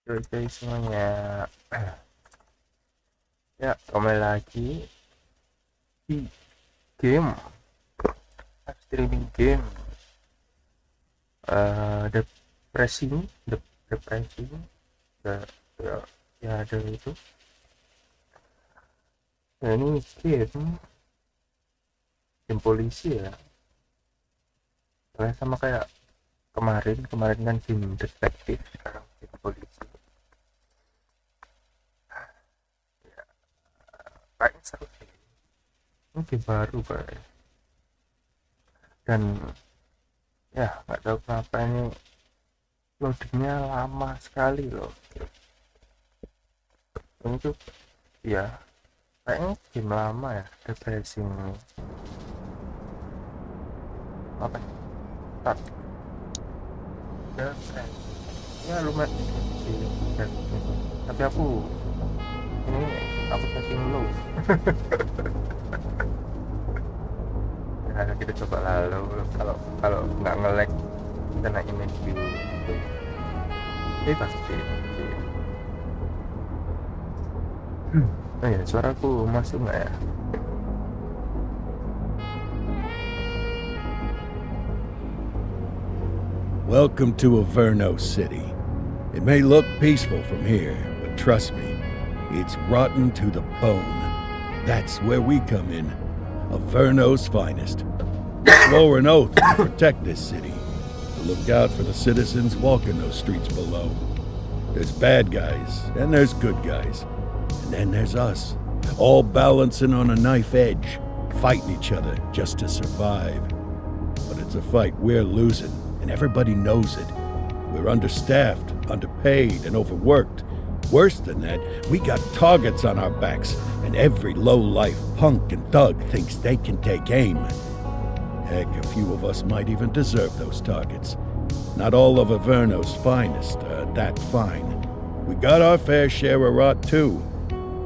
Cuy semuanya. Ya, kembali lagi di game streaming game the pressing ya ada itu ya, ini game polisi ya, sama kayak kemarin kan game detektif, sekarang game polisi. Kayaknya seru sih, ini game baru kayak, dan ya nggak tahu kenapa ini loadingnya lama sekali loh. Ini tuh ya kayaknya game lama ya, refreshing apa start ya lumayan sih, tapi aku setting low. Nah, kita coba lalu kalau nggak nge-lag kita naikin view gitu. Ini pasti. Oh ya, suaraku masuk nggak ya? Welcome to Averno City. It may look peaceful from here, but trust me, it's rotten to the bone. That's where we come in. Averno's finest. We swore an oath to protect this city, to look out for the citizens walking those streets below. There's bad guys, and there's good guys. And then there's us, all balancing on a knife edge, fighting each other just to survive. But it's a fight we're losing, and everybody knows it. We're understaffed, underpaid, and overworked. Worse than that, we got targets on our backs, and every low-life punk and thug thinks they can take aim. Heck, a few of us might even deserve those targets. Not all of Averno's finest are that fine. We got our fair share of rot, too.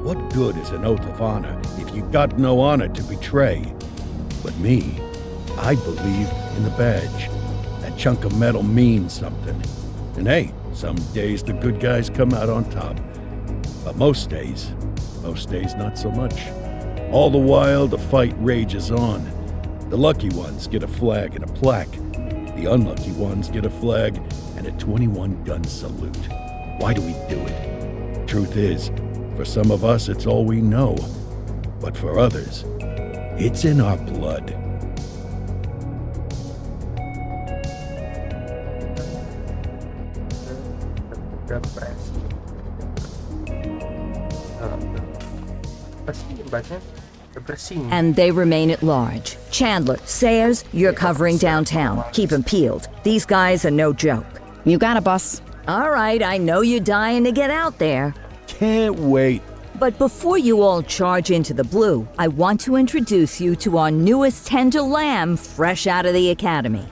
What good is an oath of honor if you got no honor to betray? But me, I believe in the badge. That chunk of metal means something. And hey, some days the good guys come out on top. But most days not so much. All the while, the fight rages on. The lucky ones get a flag and a plaque. The unlucky ones get a flag and a 21-gun salute. Why do we do it? Truth is, for some of us, it's all we know. But for others, it's in our blood. And they remain at large. Chandler, Sayers, you're covering downtown. Keep 'em peeled. These guys are no joke. You got it, boss. All right, I know you're dying to get out there. Can't wait. But before you all charge into the blue, I want to introduce you to our newest tender lamb fresh out of the academy.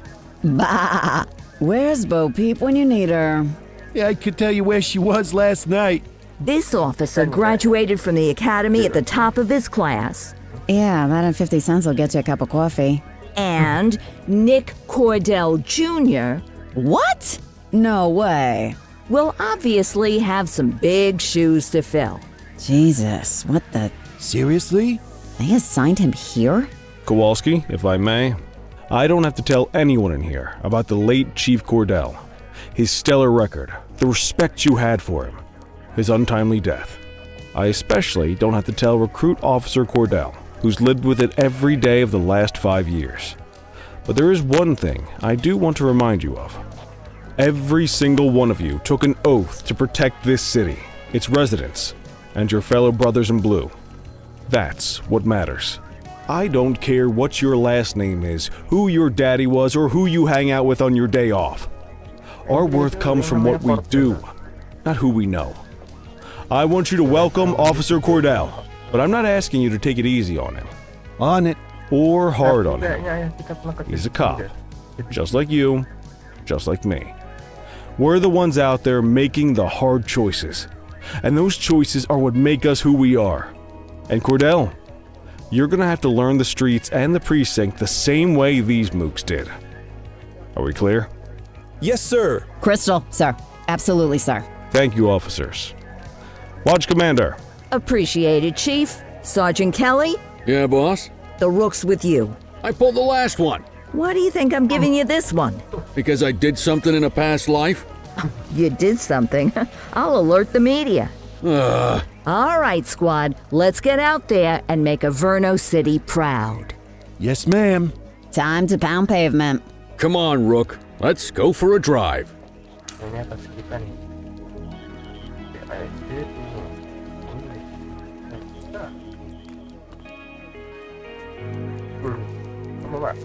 Bah! Where's Bo Peep when you need her? Yeah, I could tell you where she was last night. This officer graduated from the academy at the top of his class. Yeah, that and 50 cents will get you a cup of coffee. And Nick Cordell Jr. What? No way. will obviously have some big shoes to fill. Jesus, what the... Seriously? They assigned him here? Kowalski, if I may, I don't have to tell anyone in here about the late Chief Cordell, his stellar record, the respect you had for him, his untimely death. I especially don't have to tell Recruit Officer Cordell, who's lived with it every day of the last 5 years. But there is one thing I do want to remind you of. Every single one of you took an oath to protect this city, its residents, and your fellow brothers in blue. That's what matters. I don't care what your last name is, who your daddy was, or who you hang out with on your day off. Our worth comes from what we do, not who we know. I want you to welcome Officer Cordell, but I'm not asking you to take it easy on him. On it. Or hard on him. He's a cop, just like you, just like me. We're the ones out there making the hard choices, and those choices are what make us who we are. And Cordell, you're gonna have to learn the streets and the precinct the same way these mooks did. Are we clear? Yes, sir. Crystal, sir. Absolutely, sir. Thank you, officers. Watch Commander. Appreciated, Chief. Sergeant Kelly, Yeah, boss? the rook's with you. I pulled the last one. Why do you think I'm giving you this one? Because I did something in a past life? You did something. I'll alert the media. Ugh. All right, squad, let's get out there and make Averno City proud. Yes, ma'am. Time to pound pavement. Come on, Rook. Let's go for a drive. Ini atas kita nih. PAD dulu. Kamu Pak?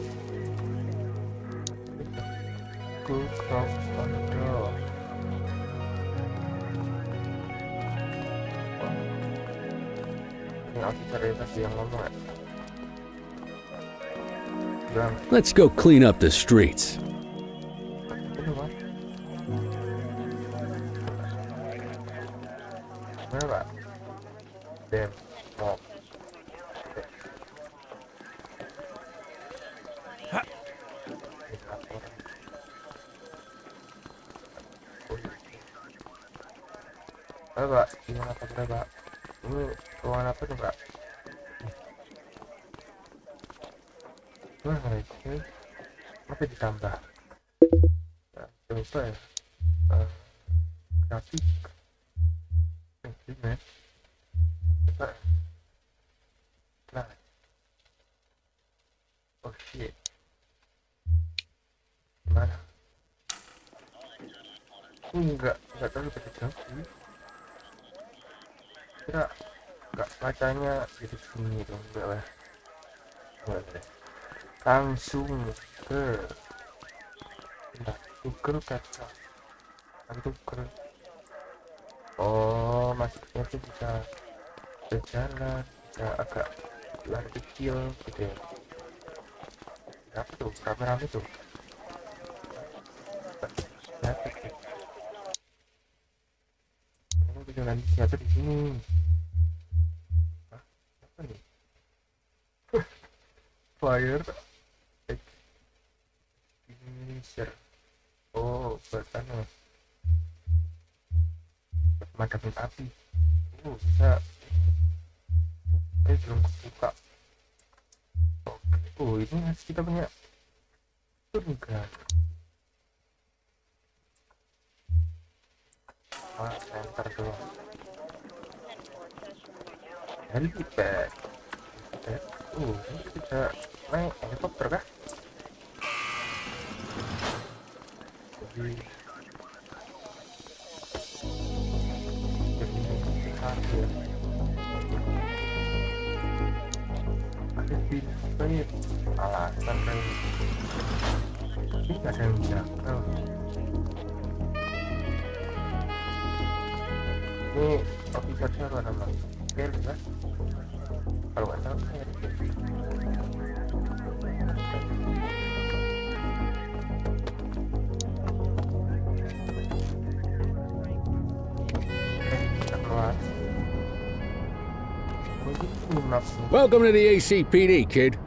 Go cross on the door. Ini officer tadi yang ngomong ya? Bilang, Let's go clean up the streets. ini Pak. Mana Pak? Dem, stop. Pak, gimana kabarnya Pak? Ini ruangan apa tuh Pak? Wah, oke. Apa ditambah? Ya, coba ya. Grafik. Gimana? Coba. Nah. Oh shit. Gimana? Enggak tahu beda jauh sih. Kira nggak bacanya di sini dong, enggak lah. Langsung ke Google kaca Google. Oh, maksudnya tuh bisa berjalan, bisa agak lari kecil gitu ya. Apa tuh rame-rame tuh? Lihat tuh. Ini bisa ganti siapa di sini? Hah? Apa nih? Fire extinguisher. Oh, bertanya madamin api. Bisa. Belum kebuka. Oke. Ini kita punya tunggal. Center doang. Helipad. Ini bisa naik helikopter kah? Jadi ada pintu alasan kan ini nggak ada yang jaga. Ini officernya apa namanya? Kelly kan? Kalau nggak salah saya Welcome to the ACPD, kid.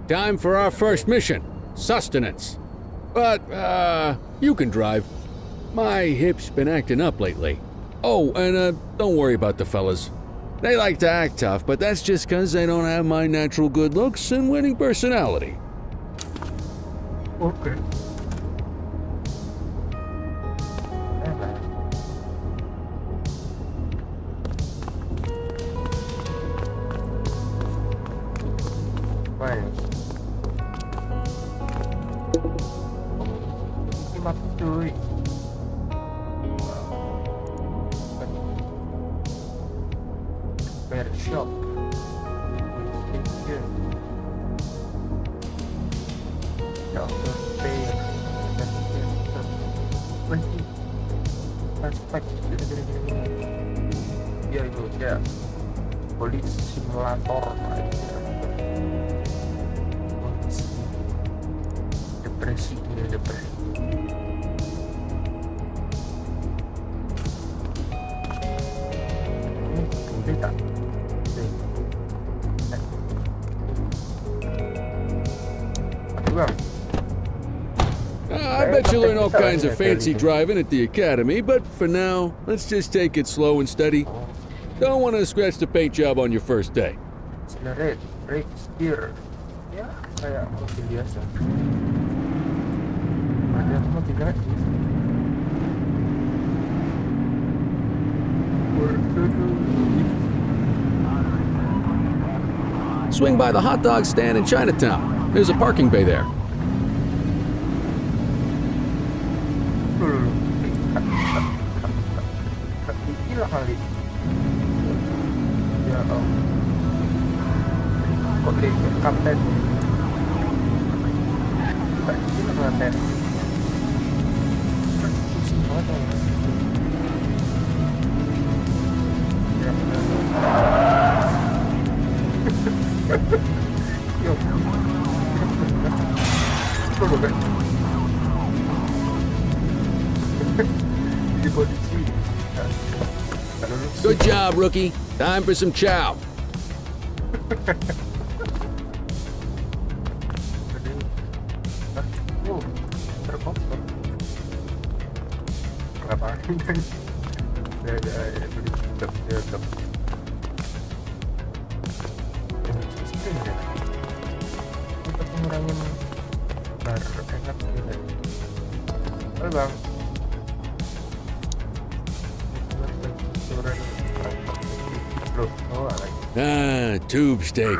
Time for our first mission, sustenance. But, you can drive. My hip's been acting up lately. Oh, and, don't worry about the fellas. They like to act tough, but that's just because they don't have my natural good looks and winning personality. Okay. Ya itu ya polisi simulator polisi depresi ini tak I bet you learn all kinds of fancy driving at the academy, but for now, let's just take it slow and steady. Don't want to scratch the paint job on your first day. Accelerate, brake, steer. Ya, kayak mobil biasa. Ada mobil lagi. Swing by the hot dog stand in Chinatown. There's a parking bay there. Hilang kali. Ya kok kapten. Gak hilang kapten. Pusing banget. Yo. Di polisi. Good job, rookie. Time for some chow. Oh, terkotor. Ngapain kan? Ada tetap. Kita ngurangin bar enak gitu. Halo bang. Tube steak.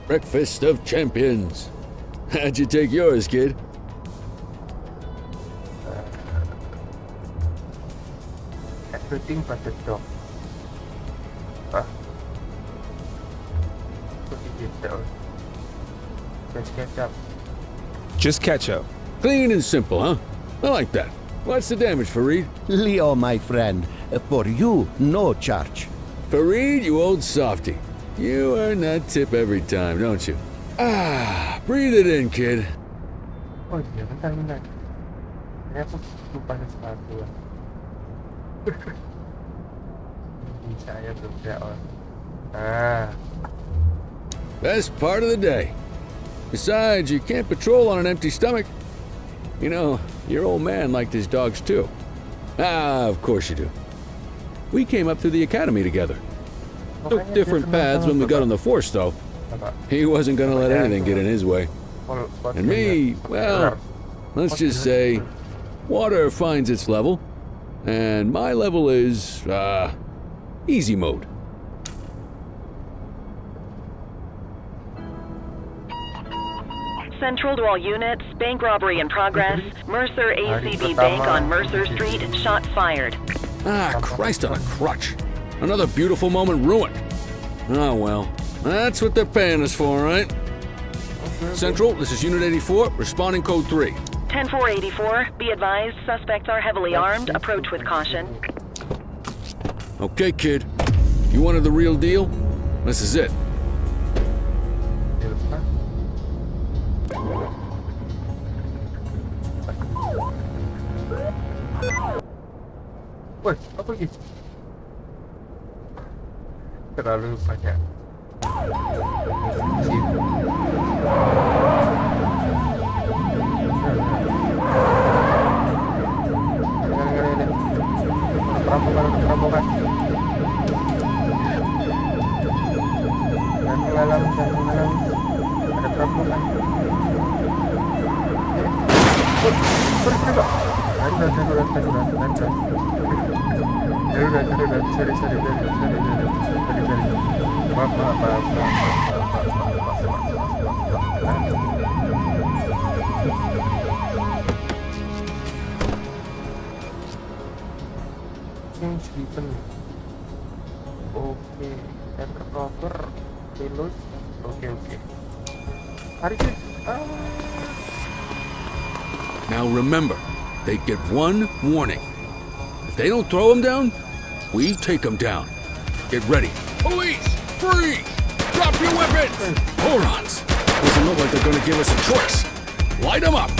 Breakfast of champions. How'd you take yours, kid? Everything but the dog. Hah? Kok gitu? Just ketchup. Just ketchup. Clean and simple, huh? I like that. What's the damage, Fareed? Leo, my friend, for you, no charge. Fareed, you old softy. You earn that tip every time, don't you? Breathe it in, kid. Oh iya, bentar. Ini aku lupa sepatu ya. Saya belum on. Best part of the day. Besides, you can't patrol on an empty stomach. You know, your old man liked his dogs too. Of course you do. We came up through the academy together. Took different paths when we got on the force, though. He wasn't gonna let anything get in his way. And me, well, let's just say, water finds its level, and my level is, easy mode. Central to all units, bank robbery in progress. Mercer ACB Bank on Mercer Street, shot fired. Christ on a crutch. Another beautiful moment ruined. Oh well, that's what they're paying us for, right? Central, this is Unit 84, responding code 3. 10-484, be advised, suspects are heavily armed, approach with caution. Okay, kid. You wanted the real deal? This is it. Woi, apa lagi? Terlalu banyak. Perampokan. Jangan malam. Ada perampokan. Darurat. Sorry. Maaf. Sleepen. Oke, center cover, reload. Oke. Tarik. Now remember, they get one warning. If they don't throw them down, we take them down. Get ready. Police! Freeze! Drop your weapons! Morons! Doesn't look like they're gonna give us a choice. Light them up!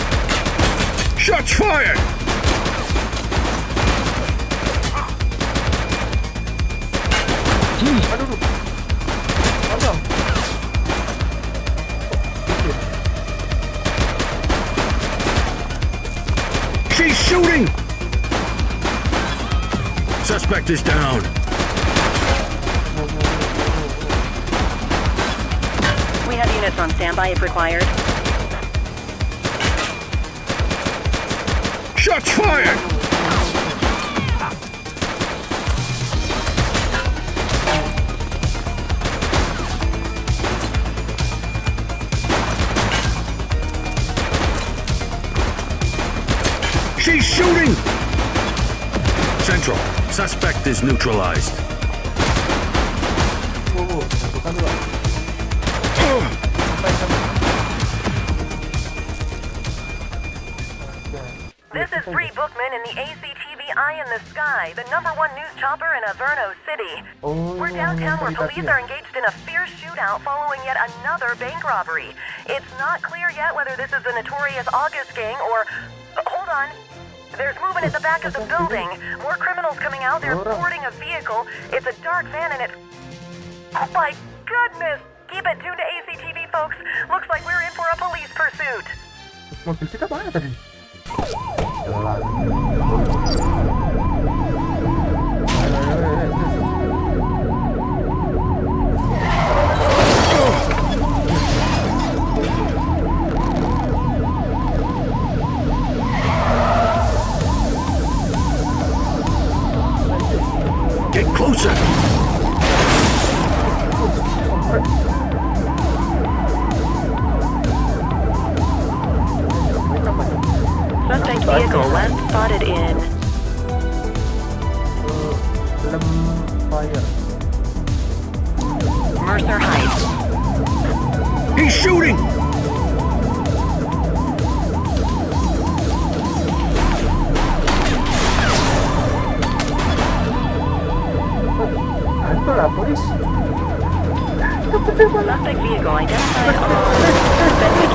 Shots fired! Aduh. Abang. She's shooting! Suspect is down. We have units on standby if required. Shots fired! She's shooting! Central, suspect is neutralized. This is Bree Bookman in the ACTV Eye in the Sky, the #1 news chopper in Averno City. We're downtown where police are engaged in a fierce shootout following yet another bank robbery. It's not clear yet whether this is the notorious August gang or... hold on. There's movement at the back of the building. More criminals coming out. They're boarding a vehicle. It's a dark van and it's... oh my goodness! Keep it tuned to ACTV, folks. Looks like we're in for a police pursuit. Mobil kita mana tadi? Get closer! Suspect vehicle last spotted in... Mercer Heights. He's shooting! Suspect vehicle identified on... Benwick.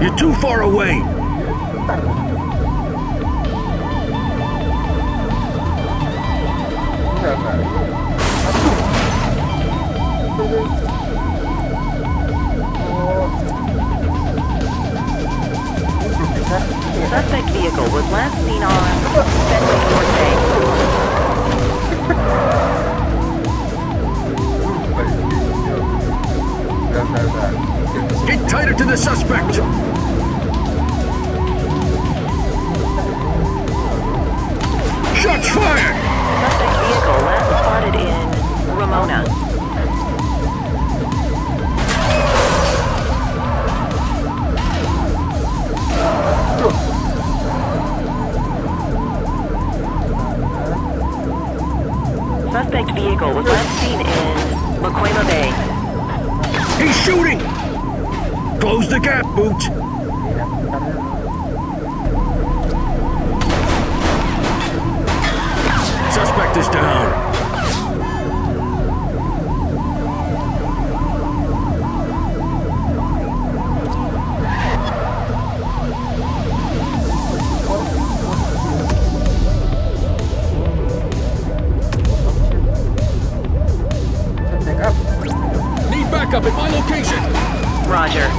You're too far away! Suspect vehicle was last seen on Benwick North Bay. Get tighter to the suspect! Shots fired! Suspect vehicle last spotted in Ramona. Suspect vehicle was last seen in Laquema Bay. He's shooting! Close the gap, Boot! Suspect is down. Need backup at my location. Roger.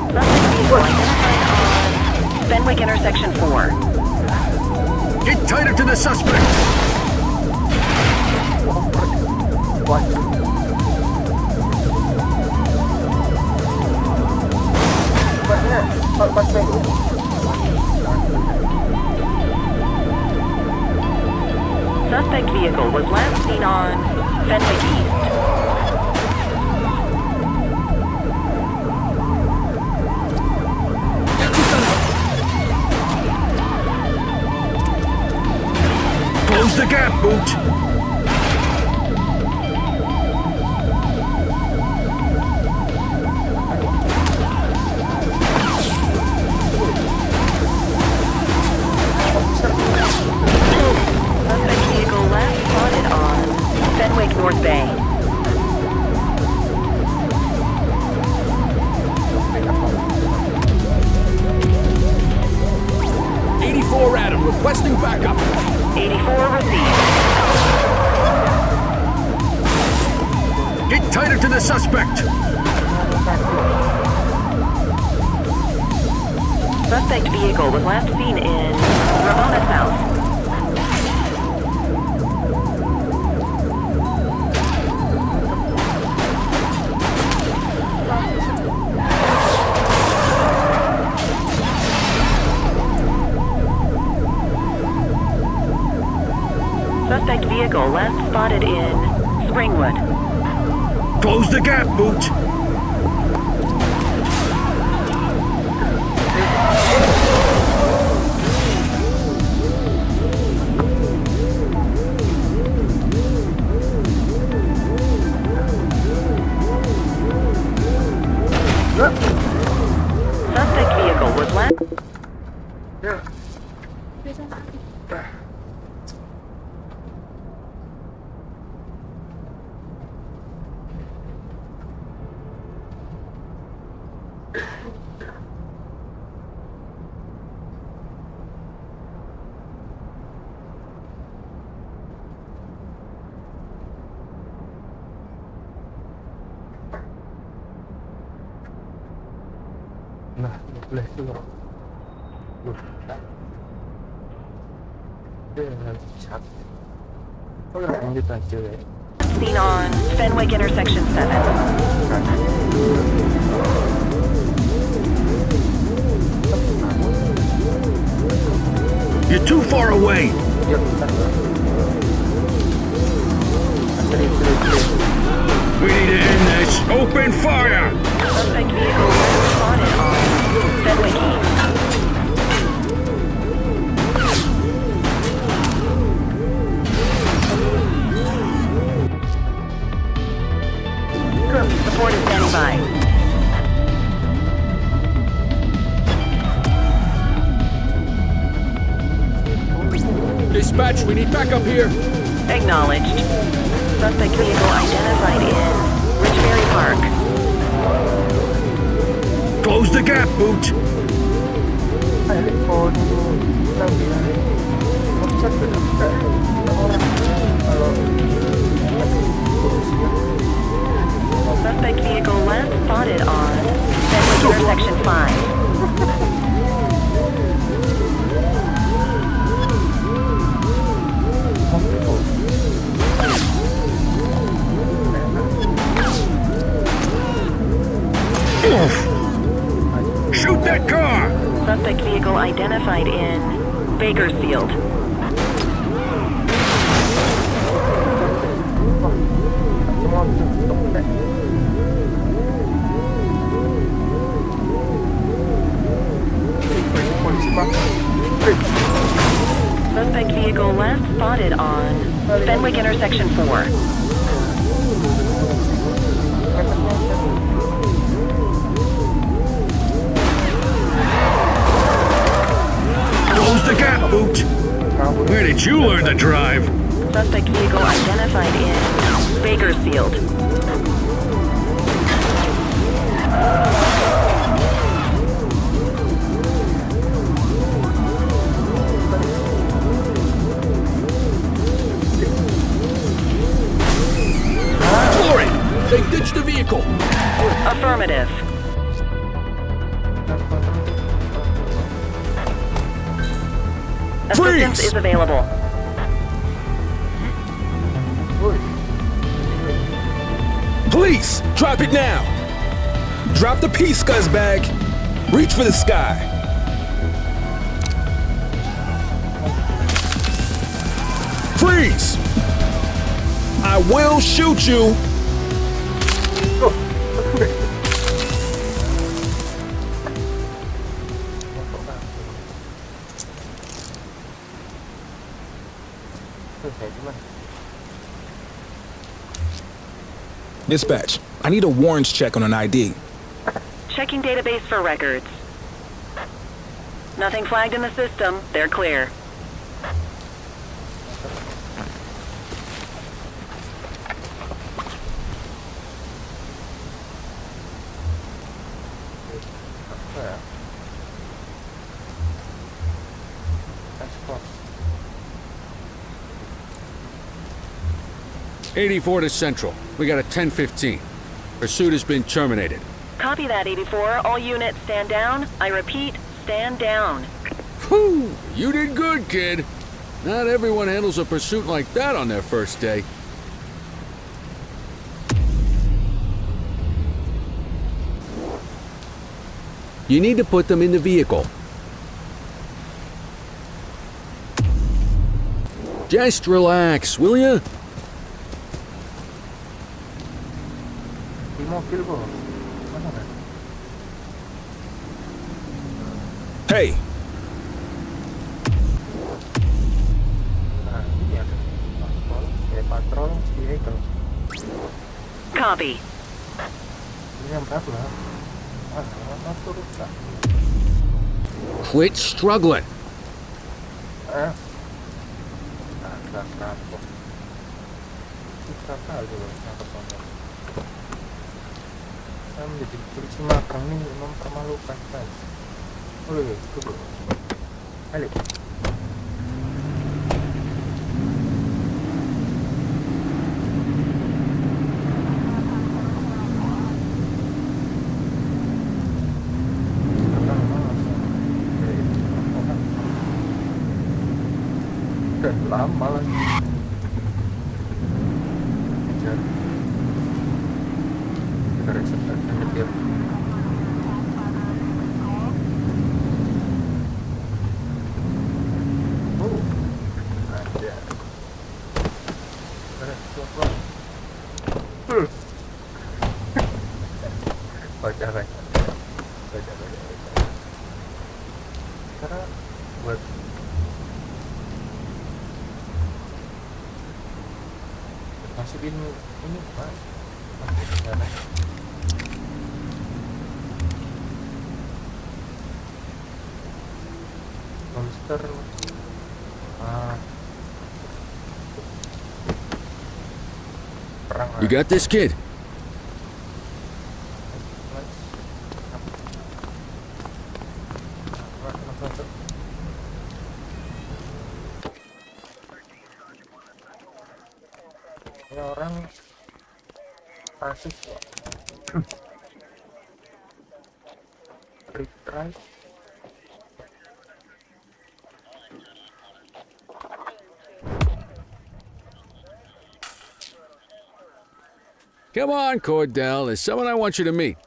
Suspect vehicle identified on Benwick intersection 4. Get tighter to the suspect. Suspect vehicle was last seen on Fenwick East. Close the gap, Boot! Suspect vehicle last spotted on Fenwick North Bay. Adam, requesting backup. 84 received. Get tighter to the suspect. Suspect vehicle was last seen in Ramona's house. Suspect vehicle last spotted in Springwood. Close the gap, Boot. Suspect vehicle was last... Nah, boleh dulu. Chat. Oh, lanjut aja ya. Seen on Fenwick intersection 7. You're too far away. Yuk, bentar. We need to end this. Open fire! Suspect vehicle last spotted on Fenwick East. Support is standing by. Dispatch, we need backup here. Acknowledged. Suspect vehicle identified in Richberry Park. Close the gap, Boot. Suspect vehicle last spotted on Fenwick intersection 5. Shoot that car! Suspect vehicle identified in Bakersfield. Suspect vehicle last spotted on Fenwick intersection 4. Close the gap, Boot. Where did you learn to drive? Suspect vehicle identified in Bakersfield. Glory! They ditched the vehicle. Affirmative. Assistance is available. Police, drop it now. Drop the piece, scuzzbag. Reach for the sky. Freeze! I will shoot you. Dispatch, I need a warrants check on an ID. Checking database for records. Nothing flagged in the system. They're clear. Export. 84 to Central. We got a 10:15. Pursuit has been terminated. Copy that, 84. All units stand down. I repeat, stand down. Whew, you did good, kid. Not everyone handles a pursuit like that on their first day. You need to put them in the vehicle. Just relax, will ya? Di mobil kok. Mana kan? Hey, Nah, ini ada patrol vehicle. Copy. Ini yang berapa lah? Mana turun tak? Quit struggling. Agak kapok. Kita kali loh nangkep orang. Saya menjadi polisi magang nih mempermalukan saya. Tunggu. Balik. Lama lagi. Kejar. Kita reset aja nyetir. Oh, ada. Coba. Baca. Karena buat masukin ini Pak. Monster. Perang. You got this, kid? Ini orang rasis kok. Retry. Come on, Cordell. There's someone I want you to meet.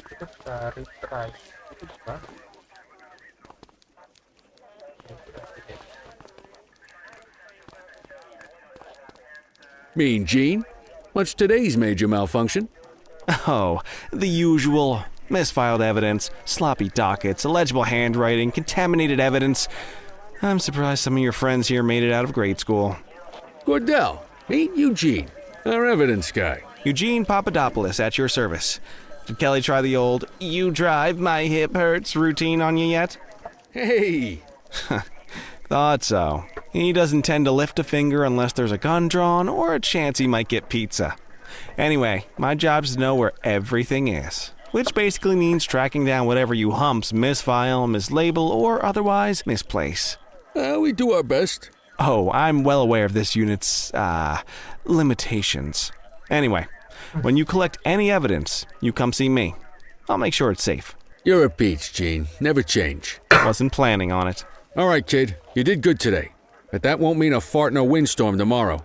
Kita retry. Itu apa? Mean Gene? What's today's major malfunction? oh, the usual. Misfiled evidence, sloppy dockets, illegible handwriting, contaminated evidence. I'm surprised some of your friends here made it out of grade school. Cordell, meet Eugene, our evidence guy. Eugene Papadopoulos at your service. Did Kelly try the old "you drive, my hip hurts" routine on you yet? Hey! Thought so. He doesn't tend to lift a finger unless there's a gun drawn or a chance he might get pizza. Anyway, my job's to know where everything is, which basically means tracking down whatever you humps misfile, mislabel, or otherwise misplace. We do our best. Oh, I'm well aware of this unit's, limitations. Anyway, when you collect any evidence, you come see me. I'll make sure it's safe. You're a peach, Gene. Never change. Wasn't planning on it. All right, kid. You did good today. But that won't mean a fart in a windstorm tomorrow.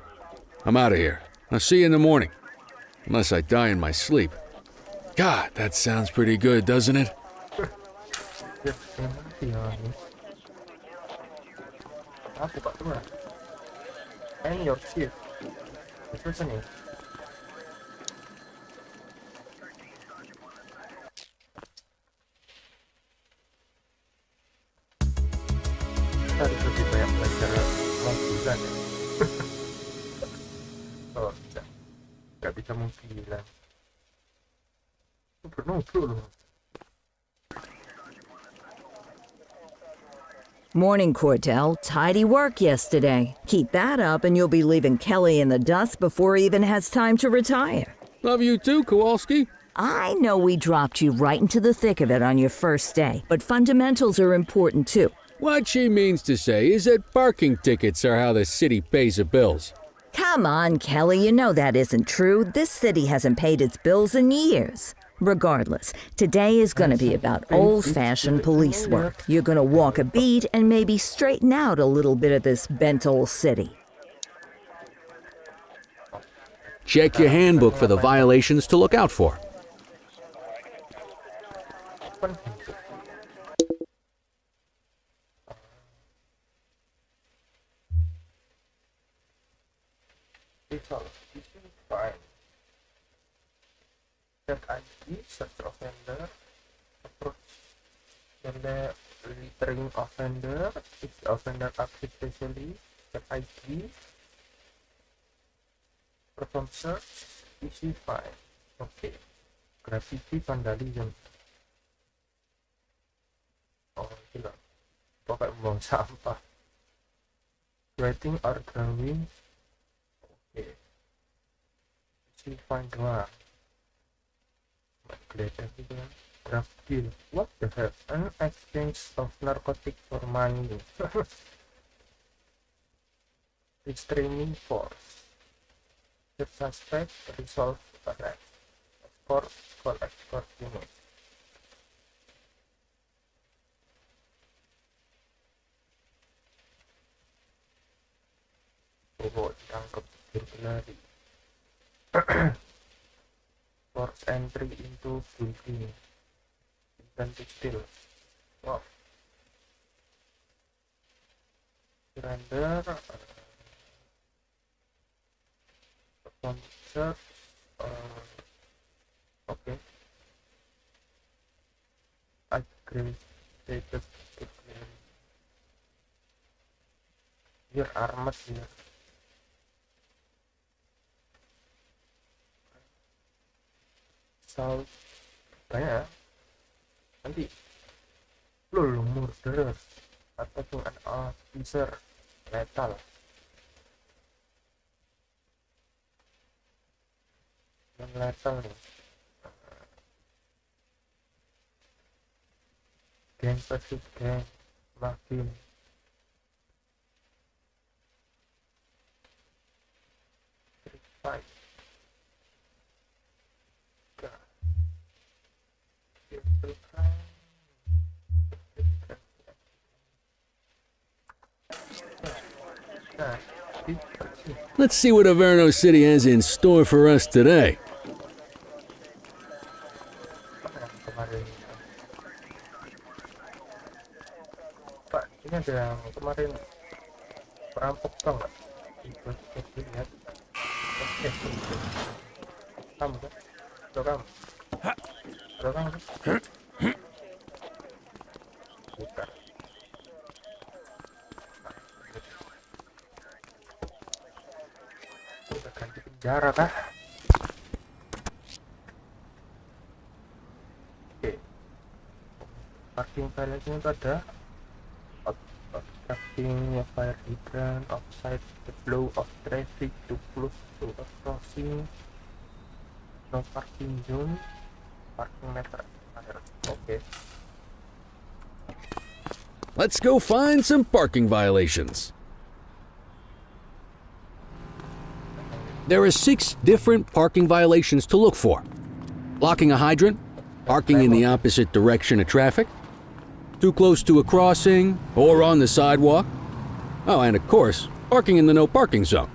I'm out of here. I'll see you in the morning. Unless I die in my sleep. God, that sounds pretty good, doesn't it? Aku Pak Tua. And your chief. What's your name? Kita harus lebih banyak belajar mengbilang ya. Oh, tidak. Gak bisa mengbilang. Penuh loh. Morning, Cordell. Tidy work yesterday. Keep that up and you'll be leaving Kelly in the dust before he even has time to retire. Love you too, Kowalski. I know we dropped you right into the thick of it on your first day, but fundamentals are important too. What she means to say is that parking tickets are how the city pays the bills. Come on, Kelly, you know that isn't true. This city hasn't paid its bills in years. Regardless, today is gonna be about old-fashioned police work. You're gonna walk a beat and maybe straighten out a little bit of this bent old city. Check your handbook for the violations to look out for. Set ID, search offender, approach the littering offender, if the offender acts especially, set ID, perform search, issue fine. Okay. Graffiti vandalism. Oh, gila. Pokoknya buang sampah. Writing or drawing. Okay. Issue fine doang. Geledah gitu kan. Drug deal. What the hell? An exchange of narcotic for money. Restraining force. The suspect resolve arrest. Escort, call escort unit. Oh, ditangkap berlari. Force entry into building. Intent still. Wow. Surrender. Sponsor. Okay. Aggravated. Here armored here. Assault banyak nanti lo murderer ataupun an officer lethal yang lethal nih gang versus gang makin fight. Let's see what Averno City has in store for us today. Pak, ini ada yang kemarin perampok tau nggak? Lihat. Kamu kan? Kamu. Bukan. Udah ganti penjara kah? Oke. Parking violation itu ada obstructing a fire hydrant, offside the flow of traffic, too close to a crossing, no parking zone, parking meter. Okay. Let's go find some parking violations. There are 6 different parking violations to look for. Blocking a hydrant, parking in the opposite direction of traffic, too close to a crossing or on the sidewalk. Oh, and of course, parking in the no parking zone.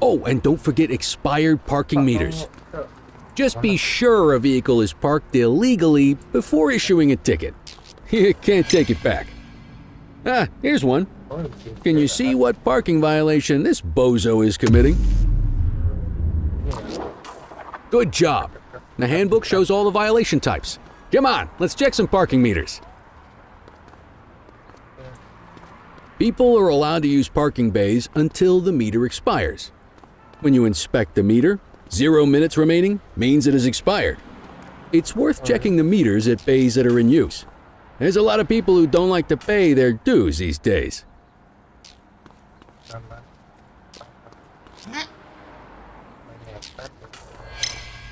Oh, and don't forget expired parking meters. Just be sure a vehicle is parked illegally before issuing a ticket. You can't take it back. Ah, here's one. Can you see what parking violation this bozo is committing? Good job. The handbook shows all the violation types. Come on, let's check some parking meters. People are allowed to use parking bays until the meter expires. When you inspect the meter, 0 minutes remaining means it is expired. It's worth checking the meters at bays that are in use. There's a lot of people who don't like to pay their dues these days.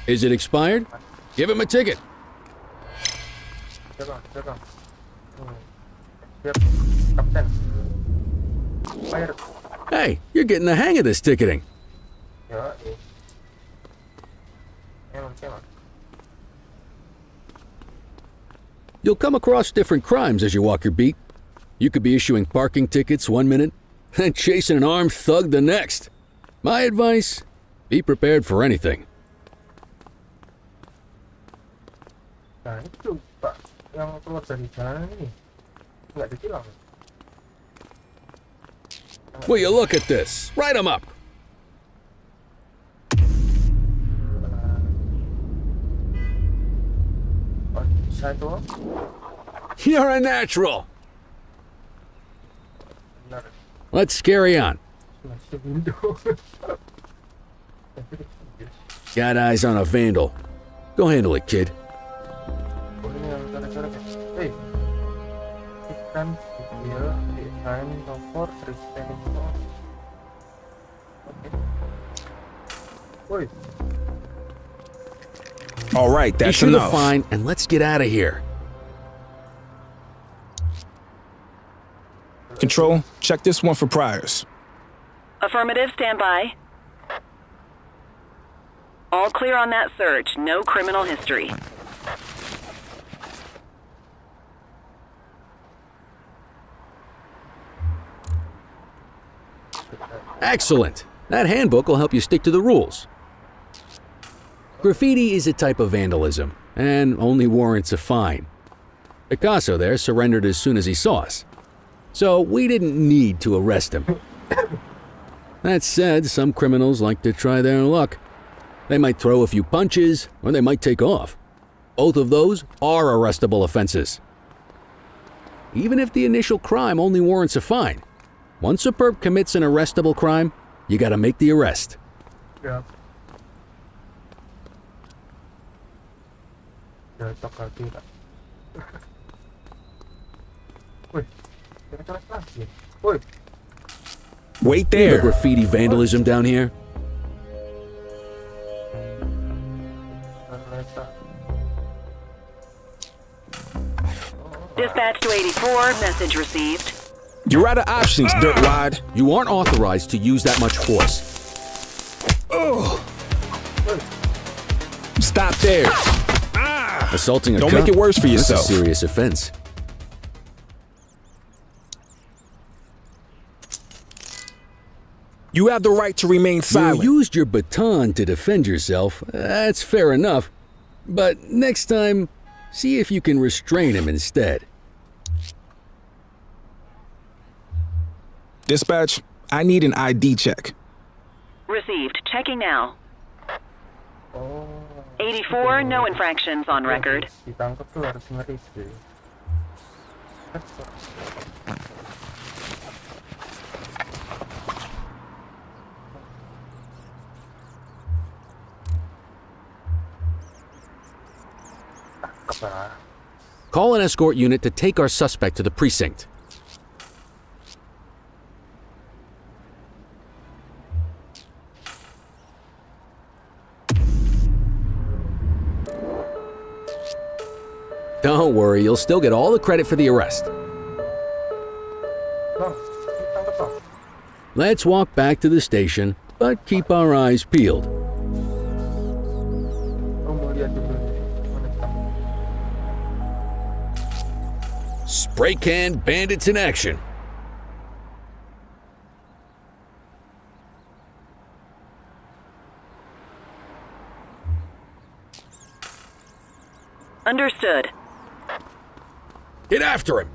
Is it expired? Give him a ticket. Hey, you're getting the hang of this ticketing. You'll come across different crimes as you walk your beat. You could be issuing parking tickets one minute and chasing an armed thug the next. My advice, be prepared for anything. Nah itu Pak, yang keluar dari jalan ini nggak ditilang. Will you look at this? Write 'em up. Bisa itu? You're a natural. Benar. Let's carry on. Masih window. Got eyes on a vandal. Go handle it, kid. Oh ini yang cara-cara. Hey, ikan video desain nomor desain nomor. Oke. Woi. All right, that's Issue the enough. fine and let's get out of here. Control, check this one for priors. Affirmative, stand by. All clear on that search. No criminal history. Excellent. That handbook will help you stick to the rules. Graffiti is a type of vandalism and only warrants a fine. Picasso there surrendered as soon as he saw us, so we didn't need to arrest him. That said, some criminals like to try their luck. They might throw a few punches, or they might take off. Both of those are arrestable offenses. Even if the initial crime only warrants a fine, once a perp commits an arrestable crime, you gotta make the arrest. Ya. Cocok lagi Pak. Woi, jangan lagi. Woi. Wait We have there. graffiti vandalism down here. Dispatch to 84, message received. You're out of options, dirtwad. You aren't authorized to use that much force. Stop there. Assaulting a Don't cop? make it worse for That's yourself. a serious offense. You have the right to remain silent. You used your baton to defend yourself. That's fair enough. But next time, see if you can restrain him instead. Dispatch, I need an ID check. Received. Checking now. Oh. 84, no infractions on record. Ditangkap tuh harus ngeri sih. Tangkap lah. Call an escort unit to take our suspect to the precinct. Don't worry, you'll still get all the credit for the arrest. Bang, ditangkap bang. Let's walk back to the station, but keep our eyes peeled. Oh mau lihat dulu. Mana ditangkap? Spray can bandits in action. Understood. Get after him.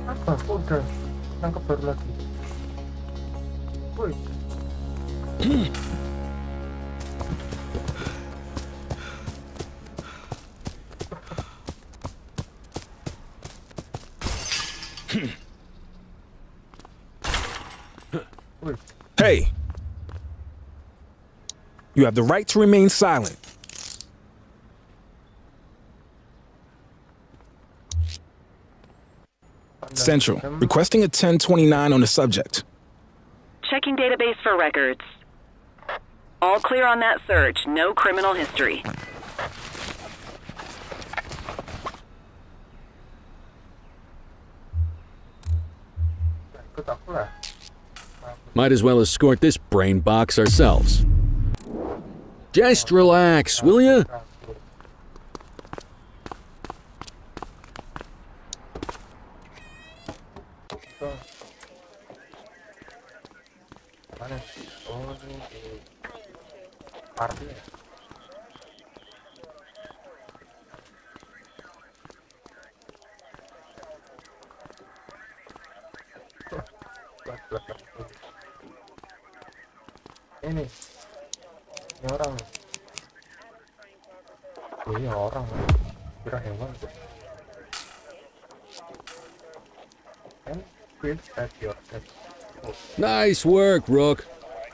Apa? Udah. Tangkap baru lagi. Woi. Woi. Hey. You have the right to remain silent. Central, requesting a 1029 on the subject. Checking database for records. All clear on that search. No criminal history. Ikut aku lah. Might as well escort this brain box ourselves. Just relax, will ya? tuh. Mana? Oh, ini di party ya? Ini orang. Oh, iya orang. Kira hewan tuh. And quick at your head. Nice work, Rook.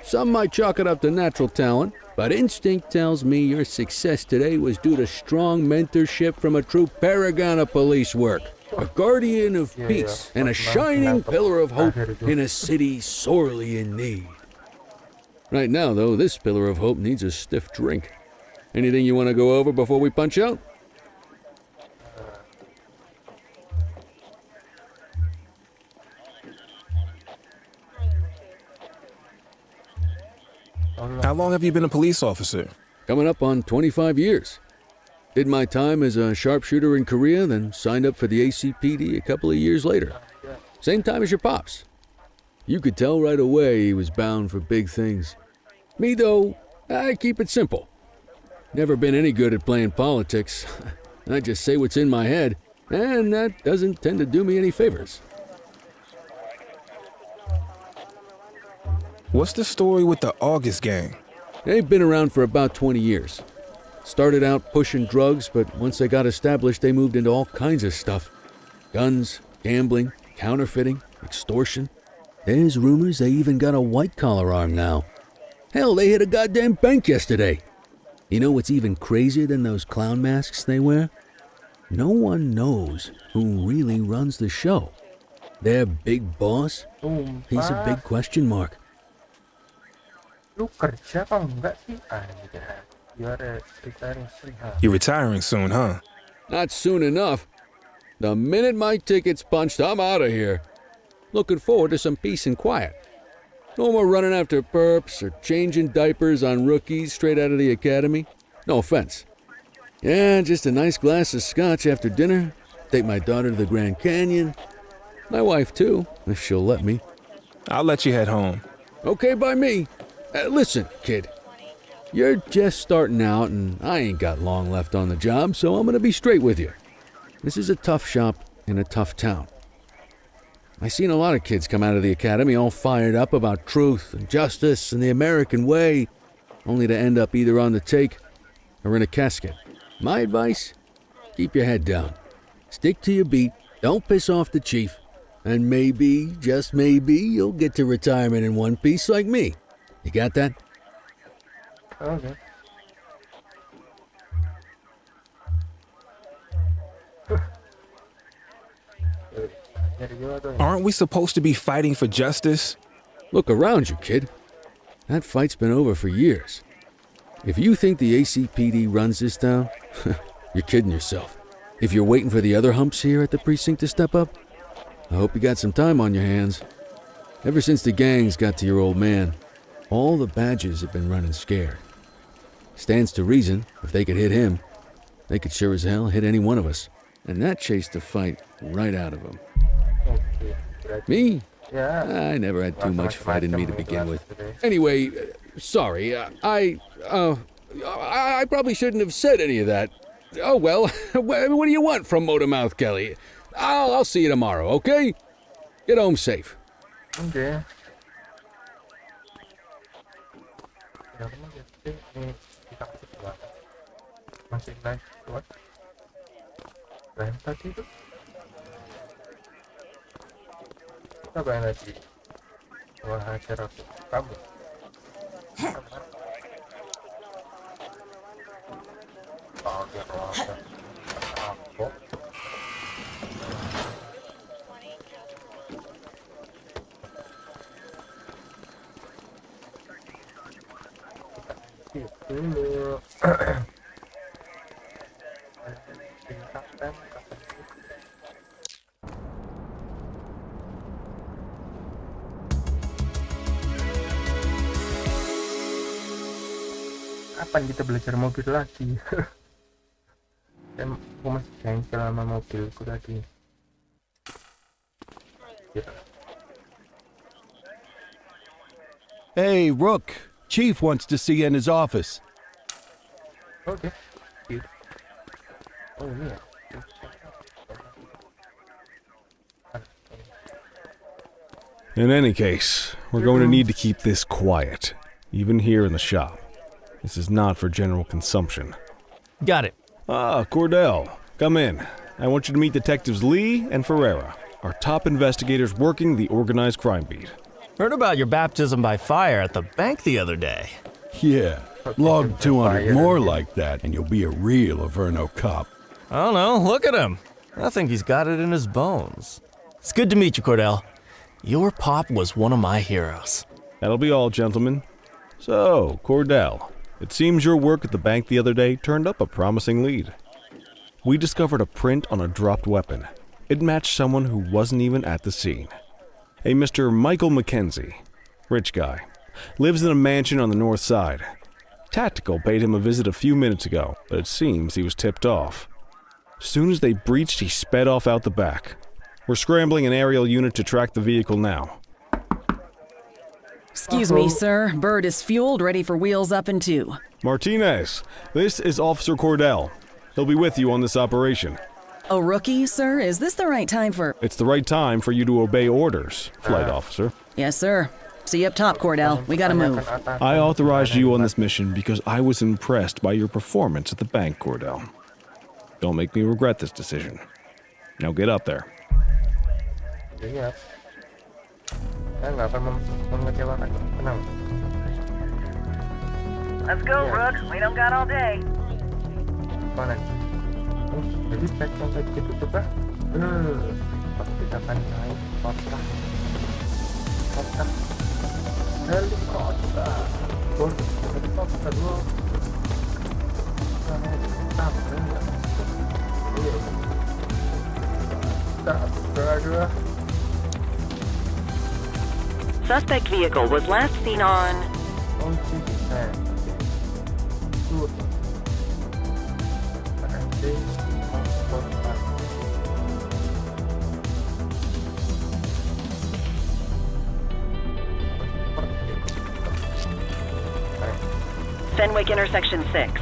Some might chalk it up to natural talent, but instinct tells me your success today was due to strong mentorship from a true paragon of police work, a guardian of peace, and a shining pillar of hope in a city sorely in need. Right now, though, this pillar of hope needs a stiff drink. Anything you want to go over before we punch out? How long have you been a police officer? Coming up on 25 years. Did my time as a sharpshooter in Korea, then signed up for the ACPD a couple of years later. Same time as your pops. You could tell right away he was bound for big things. Me, though, I keep it simple. Never been any good at playing politics. I just say what's in my head, and that doesn't tend to do me any favors. What's the story with the August gang? They've been around for about 20 years. Started out pushing drugs, but once they got established, they moved into all kinds of stuff. Guns, gambling, counterfeiting, extortion. There's rumors they even got a white-collar arm now. Hell, they hit a goddamn bank yesterday. You know what's even crazier than those clown masks they wear? No one knows who really runs the show. Their big boss? He's a big question mark. Lu kerja apa enggak sih? You're retiring soon, huh? You're retiring soon, huh? Not soon enough. The minute my ticket's punched, I'm out of here. Looking forward to some peace and quiet. No more running after perps or changing diapers on rookies straight out of the academy. No offense. Yeah, just a nice glass of scotch after dinner. Take my daughter to the Grand Canyon. My wife, too, if she'll let me. I'll let you head home. Okay by me. Listen, kid. You're just starting out, and I ain't got long left on the job, so I'm gonna be straight with you. This is a tough shop in a tough town. I seen a lot of kids come out of the academy all fired up about truth and justice and the American way, only to end up either on the take or in a casket. My advice? Keep your head down. Stick to your beat, don't piss off the chief, and maybe, just maybe, you'll get to retirement in one piece like me. You got that? Okay. Aren't we supposed to be fighting for justice? Look around you, kid. That fight's been over for years. If you think the ACPD runs this town, you're kidding yourself. If you're waiting for the other humps here at the precinct to step up, I hope you got some time on your hands. Ever since the gangs got to your old man, all the badges have been running scared. Stands to reason, if they could hit him, they could sure as hell hit any one of us. And that chased the fight right out of him. Me? Yeah. I never had too much fight in me to begin with. Anyway, sorry, I probably shouldn't have said any of that. Oh well, what do you want from Motormouth Kelly? I'll see you tomorrow, okay? Get home safe. Okay. Masih nice buat rem tadi itu apa yang lagi wah acara kamu oh dia roda apa dulu kapan kita belajar mobil lagi? Dan aku masih jengkel sama mobilku tadi. Ya. Hey, Rook. Chief wants to see you in his office. Oke. Oh ini ya. In any case, we're going to need to keep this quiet, even here in the shop. This is not for general consumption. Got it. Ah, Cordell, come in. I want you to meet Detectives Lee and Ferreira, our top investigators working the organized crime beat. Heard about your baptism by fire at the bank the other day. Yeah, log 200 more like that and you'll be a real Averno cop. I don't know, look at him. I think he's got it in his bones. It's good to meet you, Cordell. Your pop was one of my heroes. That'll be all, gentlemen. So, Cordell, it seems your work at the bank the other day turned up a promising lead. We discovered a print on a dropped weapon. It matched someone who wasn't even at the scene. A Mr. Michael Mackenzie, rich guy, lives in a mansion on the north side. Tactical paid him a visit a few minutes ago, but it seems he was tipped off. Soon as they breached, he sped off out the back. We're scrambling an aerial unit to track the vehicle now. Excuse me, sir. Bird is fueled, ready for wheels up in 2. Martinez, this is Officer Cordell. He'll be with you on this operation. A rookie, sir? Is this the right time for... It's the right time for you to obey orders, flight officer. Yes, sir. See you up top, Cordell. We gotta move. I authorized you on this mission because I was impressed by your performance at the bank, Cordell. Don't make me regret this decision. Now get up there. Siap. Saya nggak akan mengecewakan. Tenang. Let's go, Rook. We don't got all day. Mana? Jadi cek itu coba. Kita akan naik kota. Helikopter. Helikopter dulu. Suspect vehicle was last seen on... Fenwick intersection 6.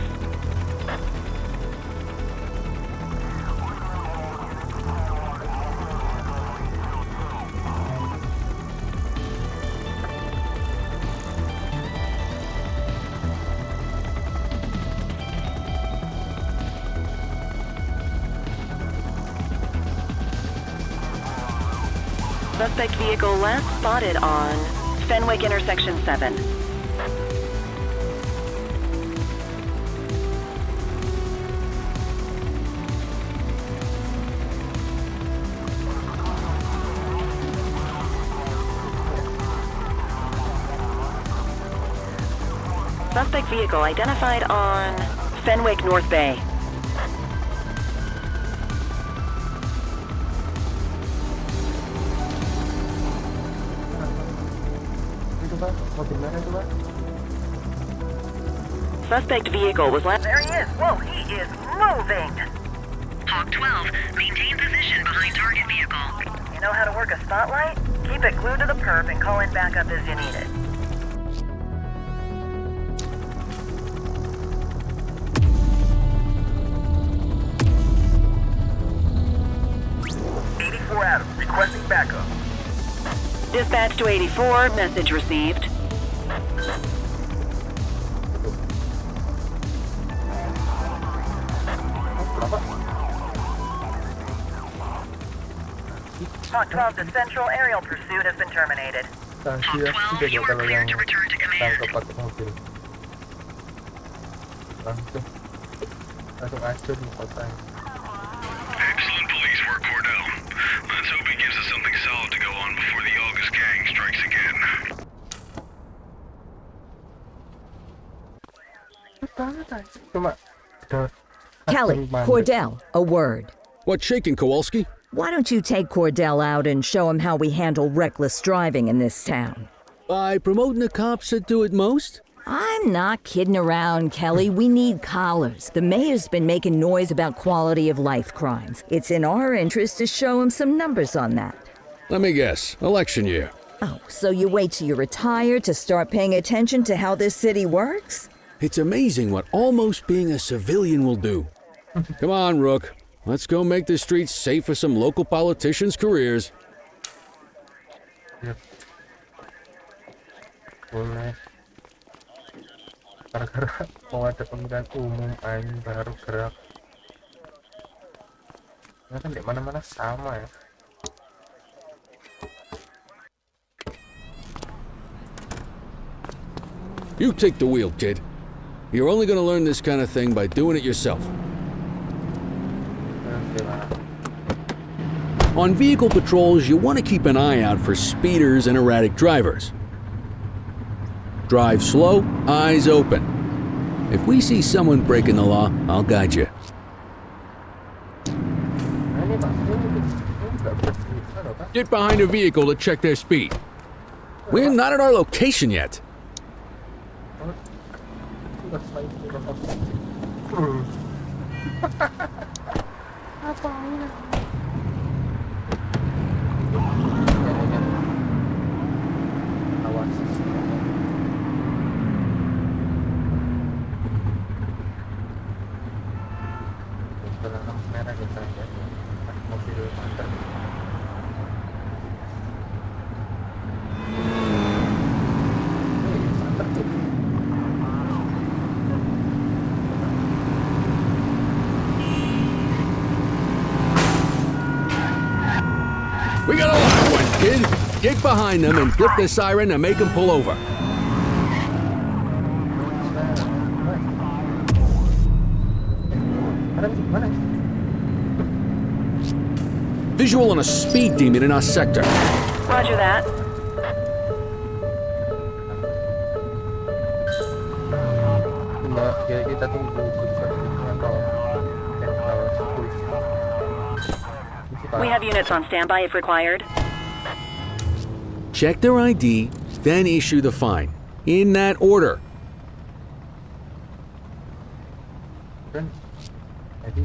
Suspect vehicle last spotted on Fenwick intersection 7. Suspect vehicle identified on Fenwick North Bay. Suspect vehicle was last... There he is! Whoa, he is moving! Hawk 12, maintain position behind target vehicle. You know how to work a spotlight? Keep it glued to the perp and call in backup as you need it. Adams, requesting backup. Dispatch to 84, message received. Hawk 12 to Central, aerial pursuit has been terminated. Hawk 12, you are cleared to return to command. Langsung aja di kota. Excellent police work, Cordell. Let's hope he gives us something solid to go on before the August gang strikes again. Kelly, Cordell, a word. What's shaking, Kowalski? Why don't you take Cordell out and show him how we handle reckless driving in this town? By promoting the cops that do it most? I'm not kidding around, Kelly. We need collars. The mayor's been making noise about quality of life crimes. It's in our interest to show him some numbers on that. Let me guess. Election year. Oh, so you wait till you're retired to start paying attention to how this city works? It's amazing what almost being a civilian will do. Come on, Rook. Let's go make the streets safe for some local politicians' careers. Yep. Boleh. Gara-gara mau ada pemilihan umum aing baru gerak. Ya kan di mana-mana sama ya. You take the wheel, kid. You're only going to learn this kind of thing by doing it yourself. On vehicle patrols, you want to keep an eye out for speeders and erratic drivers. Drive slow, eyes open. If we see someone breaking the law, I'll guide you. Get behind a vehicle to check their speed. We're not at our location yet. We got a live one, kid. Get behind them and flip the siren to make them pull over. Visual on a speed demon in our sector. Roger that. Kita tunggu We have units on standby if required. Check their ID, then issue the fine. In that order.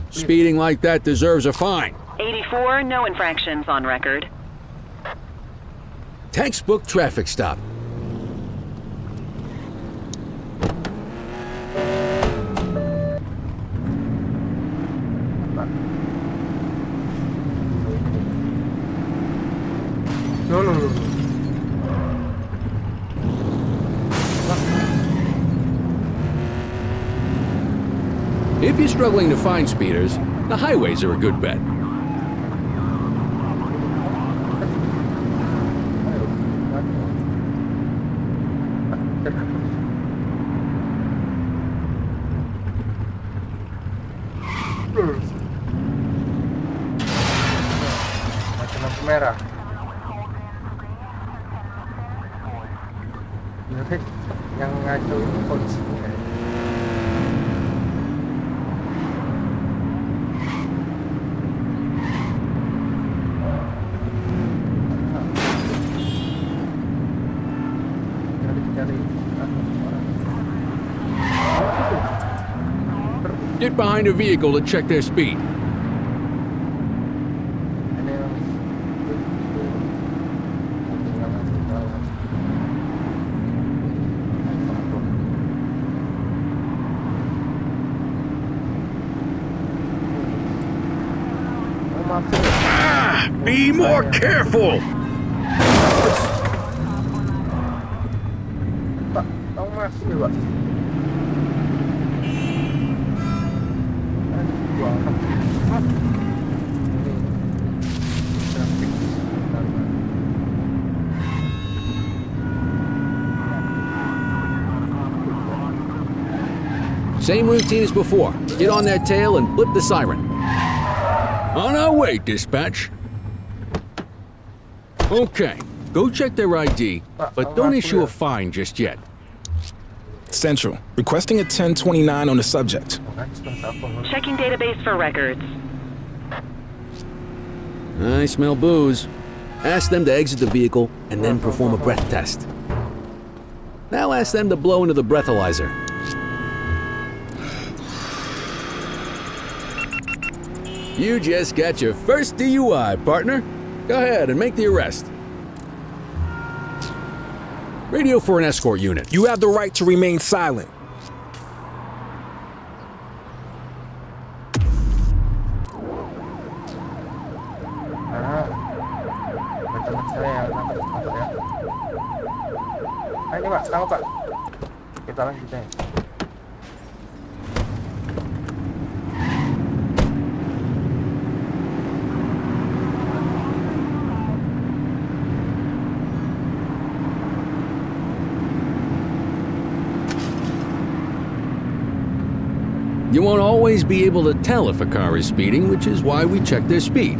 Speeding like that deserves a fine. 84, no infractions on record. Textbook traffic stop. No. If you're struggling to find speeders, the highways are a good bet. Lampu merah. Yang ngaco ini polisi. Get behind a vehicle to check their speed. Be more careful! Pak, tahu masih, Pak. Same routine as before. Get on their tail and flip the siren. On our way, dispatch. Okay, go check their ID, but don't issue a fine just yet. Central, requesting a 1029 on the subject. Checking database for records. I smell booze. Ask them to exit the vehicle and then perform a breath test. Now ask them to blow into the breathalyzer. You just got your first DUI, partner. Go ahead and make the arrest. Radio for an escort unit. You have the right to remain silent. Teman saya yang nangkep masuk ya. Ini Pak, selamat Pak. Kita lanjut ya. You won't always be able to tell if a car is speeding, which is why we check their speed.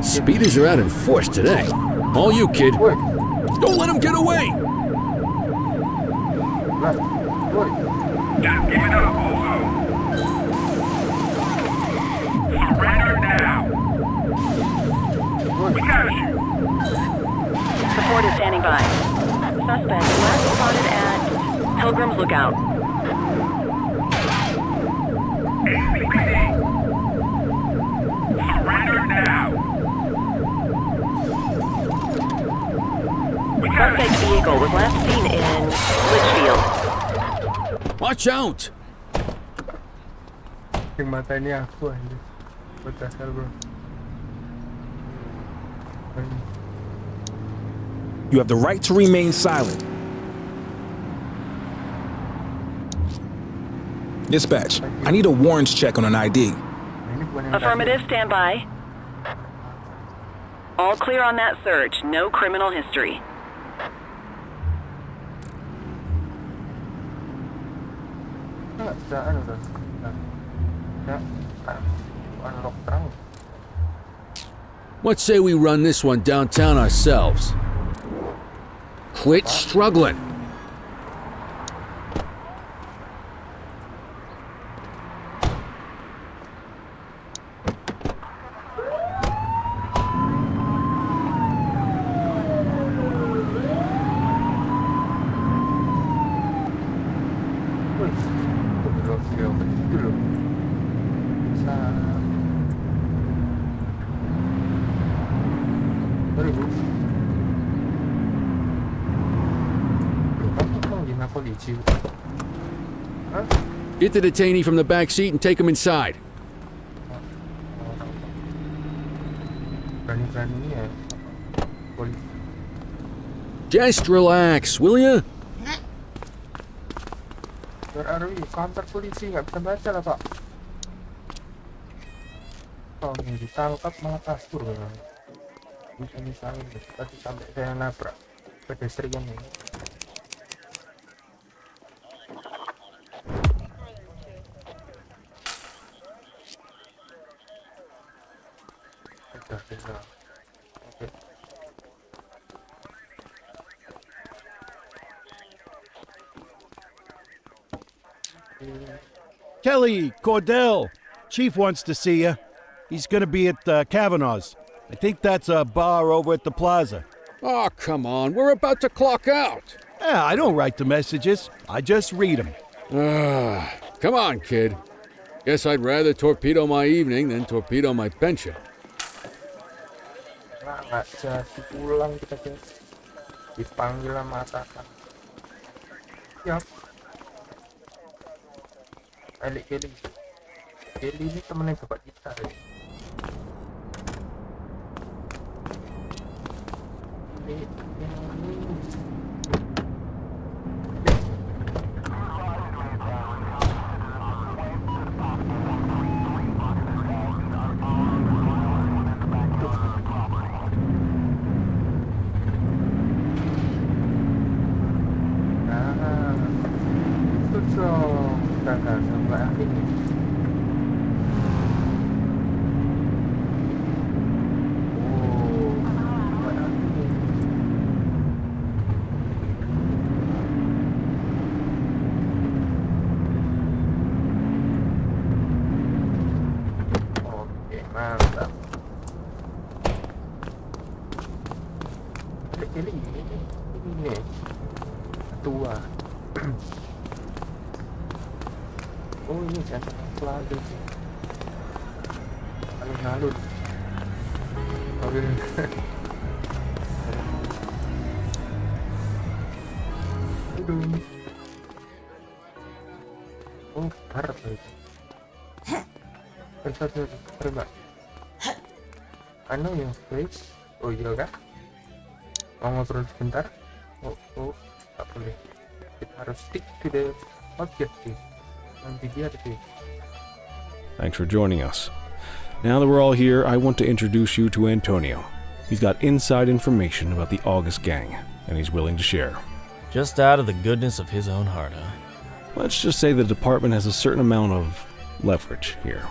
Speeders are out in force today. All you, kid. Don't let him get away! Stop giving up, Bozo! Surrender now! We got you! Support is standing by. Suspect last spotted at Pilgrim's Lookout. ACPD! Surrender now! Suspect vehicle was last seen in Litchfield. Watch out! Yang mata ini aku anjir. Betul bro. You have the right to remain silent. Dispatch, I need a warrants check on an ID. Affirmative, stand by. All clear on that search. No criminal history. What say we run this one downtown ourselves? Quit struggling. Get the detainee from the back seat and take him inside. Just relax, will ya? Kantor polisi nggak bisa baca lah Pak. Oh ini ditangkap malah kabur. Bisa misalnya tadi sampai saya nabrak pedestrian ini. Oke. Kelly, Cordell, Chief wants to see you. He's going to be at Kavanaugh's. I think that's a bar over at the plaza. Oh, come on. We're about to clock out. Yeah, I don't write the messages. I just read them. Come on, kid. Guess I'd rather torpedo my evening than torpedo my pension. Nggak jadi pulang kita guys. Dipanggil sama atasan. Siap. Kelly ini temennya bapak kita ya. Oh ini jangan lagi sih. Alun-alun. Oke. Aduh. Oh, bar apa itu? Bentar, Mbak. Anu ya, guys. Oh iya kan? Mau ngobrol sebentar? Oh, tak boleh. Kita harus stick to the objective. Nanti dia sih. Thanks for joining us. Now that we're all here, I want to introduce you to Antonio. He's got inside information about the August gang, and he's willing to share. Just out of the goodness of his own heart, huh? Let's just say the department has a certain amount of leverage here.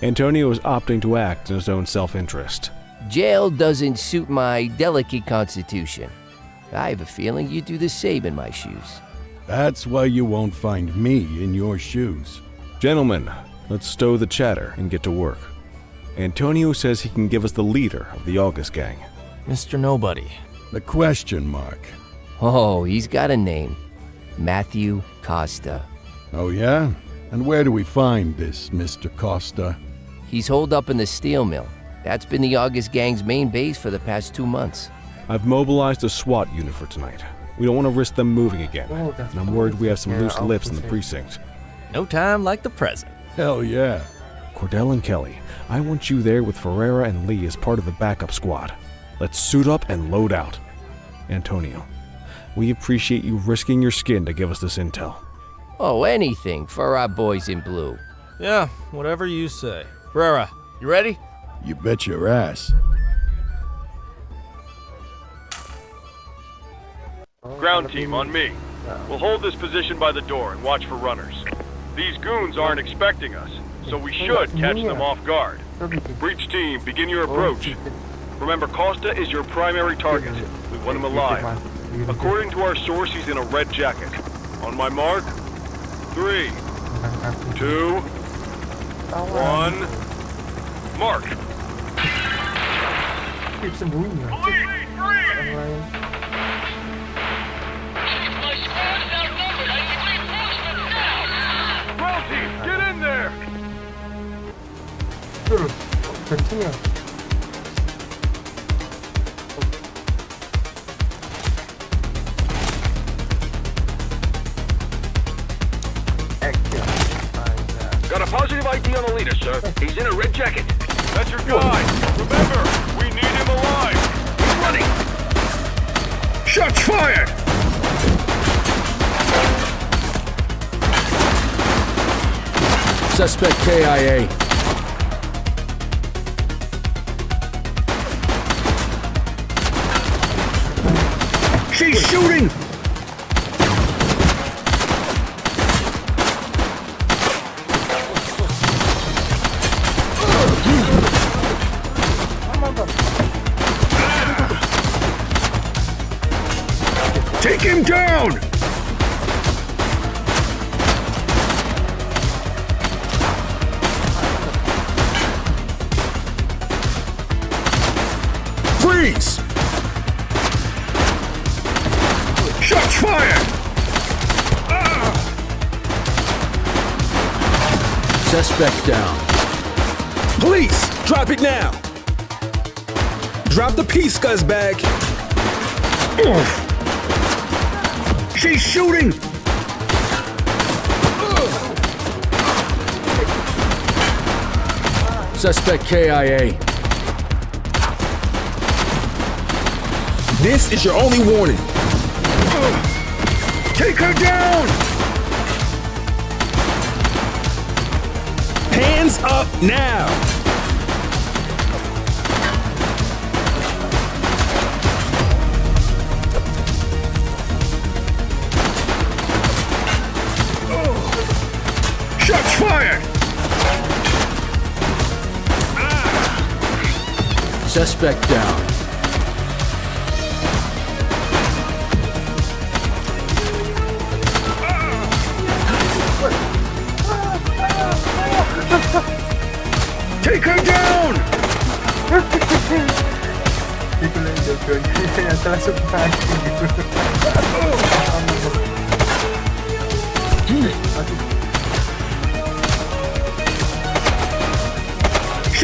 Antonio is opting to act in his own self-interest. Jail doesn't suit my delicate constitution. I have a feeling you'd do the same in my shoes. That's why you won't find me in your shoes. Gentlemen, let's stow the chatter and get to work. Antonio says he can give us the leader of the August gang. Mr. Nobody. The question mark. Oh, he's got a name. Matthew Costa. Oh yeah? And where do we find this Mr. Costa? He's holed up in the steel mill. That's been the August gang's main base for the past 2 months. I've mobilized a SWAT unit for tonight. We don't want to risk them moving again, and I'm worried we have some loose lips in the precinct. No time like the present. Hell yeah. Cordell and Kelly, I want you there with Ferreira and Lee as part of the backup squad. Let's suit up and load out. Antonio, we appreciate you risking your skin to give us this intel. Oh, anything for our boys in blue. Yeah, whatever you say. Ferreira, you ready? You bet your ass. Ground team, on me. We'll hold this position by the door and watch for runners. These goons aren't expecting us, so we should catch them off guard. Breach team, begin your approach. Remember, Costa is your primary target. We want him alive. According to our source, he's in a red jacket. On my mark, 3, 2, 1, mark. Ground team, get in there! Got a positive ID on the leader, sir. He's in a red jacket. That's your guy. Remember, we need him alive. He's running. Shots fired! Suspect KIA. She's shooting! Take him down! Freeze! Shots fired! Suspect down. Police, drop it now! Drop the piece, scuzzbag! She's shooting! Suspect KIA. This is your only warning. Take her down! Hands up now! Shots fired! Suspect down. Take her down!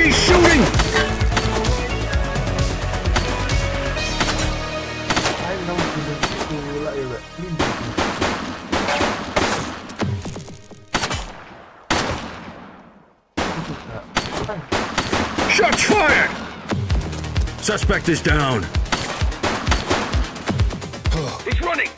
He's shooting! Shots fired! Suspect is down. He's running!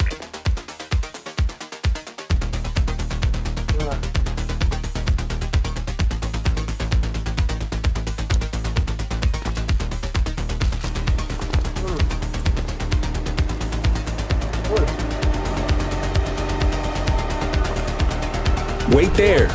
Wait there.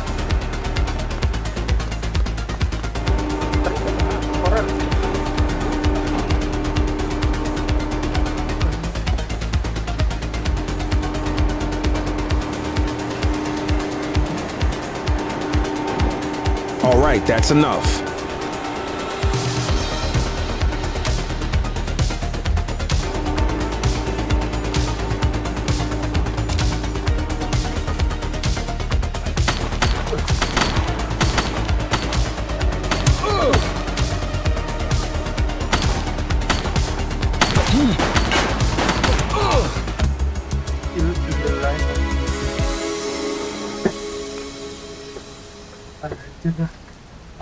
All right, that's enough.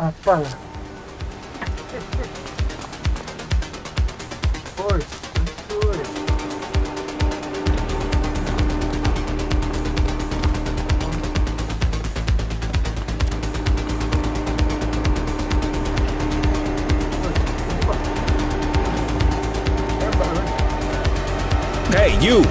Apa lah? Oi, cuy. Hey, you!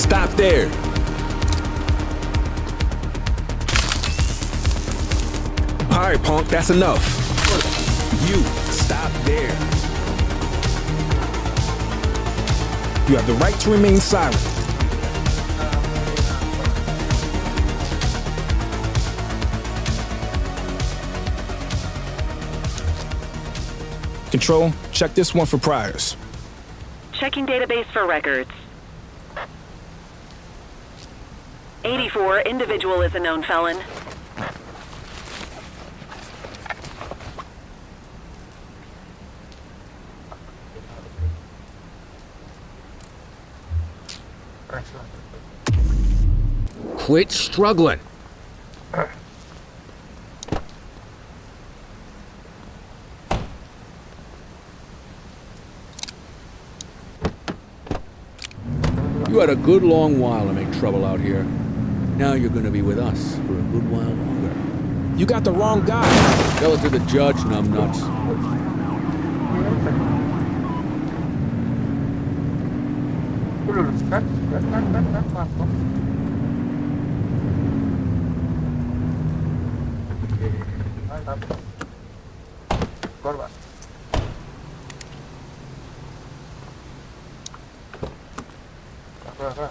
Stop there. All right, punk, that's enough. You, stop there. You have the right to remain silent. Control, check this one for priors. Checking database for records. 84, individual is a known felon. Quit struggling. You had a good long while to make trouble out here. Now you're gonna be with us for a good while longer. You got the wrong guy. Tell it to the judge, numbnuts. Luruskan, kan, masuk. Mantap. Keluar, Pak. Keluar.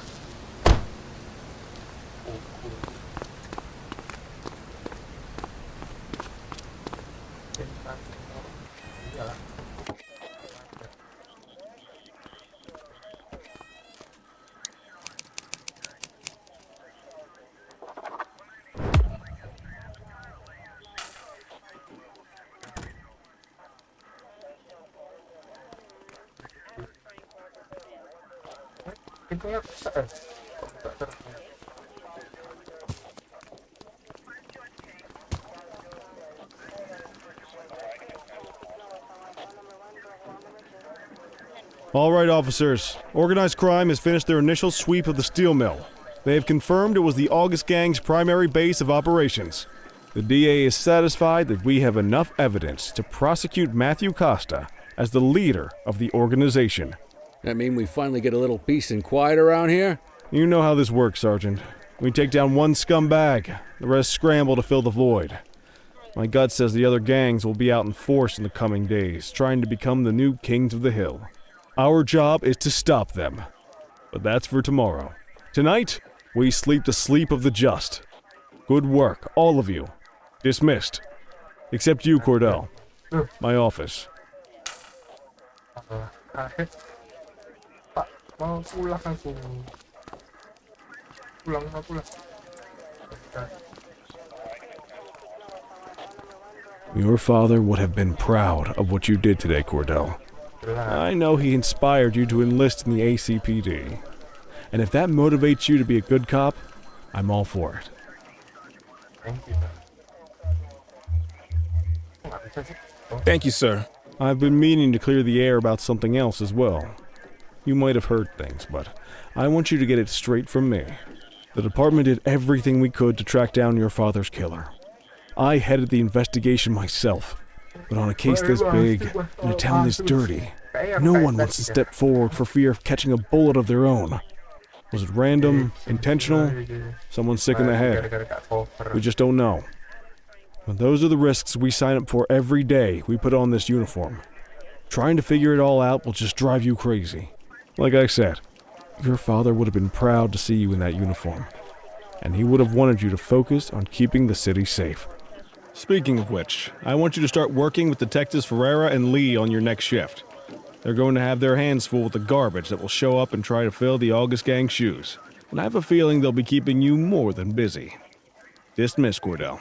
Pintunya rusak. All right, officers. Organized crime has finished their initial sweep of the steel mill. They have confirmed it was the August Gang's primary base of operations. The DA is satisfied that we have enough evidence to prosecute Matthew Costa as the leader of the organization. That mean we finally get a little peace and quiet around here? You know how this works, Sergeant. We take down one scumbag, the rest scramble to fill the void. My gut says the other gangs will be out in force in the coming days, trying to become the new kings of the hill. Our job is to stop them. But that's for tomorrow. Tonight, we sleep the sleep of the just. Good work, all of you. Dismissed. Except you, Cordell. My office. Pak, mau pulang aku. Pulang. Your father would have been proud of what you did today, Cordell. I know he inspired you to enlist in the ACPD. And if that motivates you to be a good cop, I'm all for it. Thank you, sir. I've been meaning to clear the air about something else as well. You might have heard things, but I want you to get it straight from me. The department did everything we could to track down your father's killer. I headed the investigation myself, but on a case this big, in a town this dirty, no one wants to step forward for fear of catching a bullet of their own. Was it random, intentional, someone sick in the head? We just don't know. But those are the risks we sign up for every day we put on this uniform. Trying to figure it all out will just drive you crazy. Like I said, your father would have been proud to see you in that uniform, and he would have wanted you to focus on keeping the city safe. Speaking of which, I want you to start working with Detectives Ferreira and Lee on your next shift. They're going to have their hands full with the garbage that will show up and try to fill the August Gang's shoes, and I have a feeling they'll be keeping you more than busy. Dismiss, Cordell.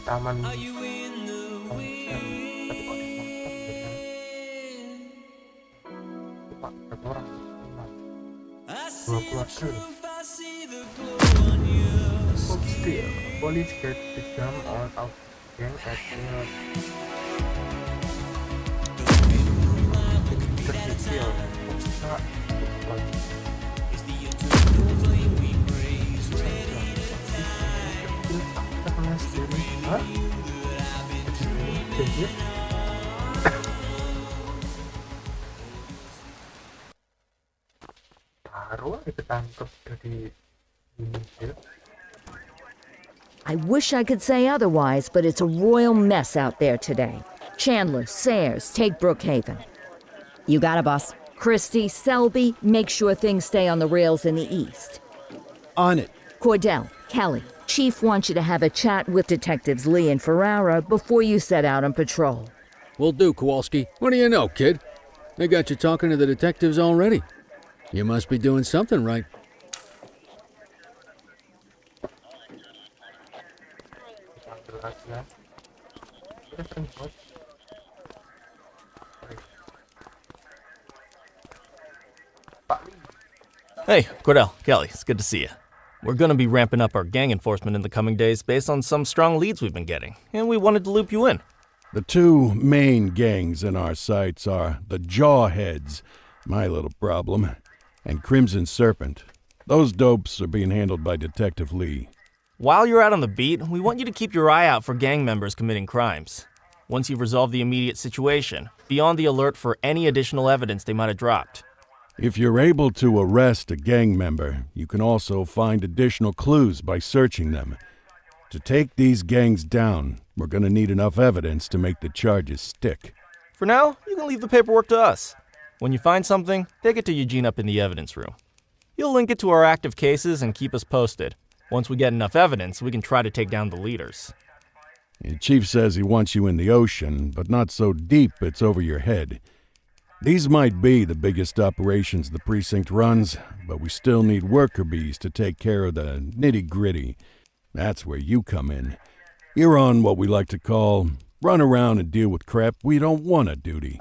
Taman berapa orang? 20 still, police get the jump on out gang at kecil. I wish I could say otherwise, but it's a royal mess out there today. Chandler, Sayers, take Brookhaven. You got it, boss. Christie, Selby, make sure things stay on the rails in the east. On it. Cordell, Kelly, Chief wants you to have a chat with Detectives Lee and Ferrara before you set out on patrol. Will do, Kowalski. What do you know, kid? They got you talking to the detectives already. You must be doing something right. Hey, Cordell, Kelly, it's good to see you. We're gonna be ramping up our gang enforcement in the coming days based on some strong leads we've been getting, and we wanted to loop you in. The two main gangs in our sights are the Jawheads, my little problem, and Crimson Serpent. Those dopes are being handled by Detective Lee. While you're out on the beat, we want you to keep your eye out for gang members committing crimes. Once you've resolved the immediate situation, be on the alert for any additional evidence they might have dropped. If you're able to arrest a gang member, you can also find additional clues by searching them. To take these gangs down, we're gonna need enough evidence to make the charges stick. For now, you can leave the paperwork to us. When you find something, take it to Eugene up in the evidence room. He'll link it to our active cases and keep us posted. Once we get enough evidence, we can try to take down the leaders. The chief says he wants you in the ocean, but not so deep it's over your head. These might be the biggest operations the precinct runs, but we still need worker bees to take care of the nitty-gritty. That's where you come in. You're on what we like to call run around and deal with crap we don't want to duty.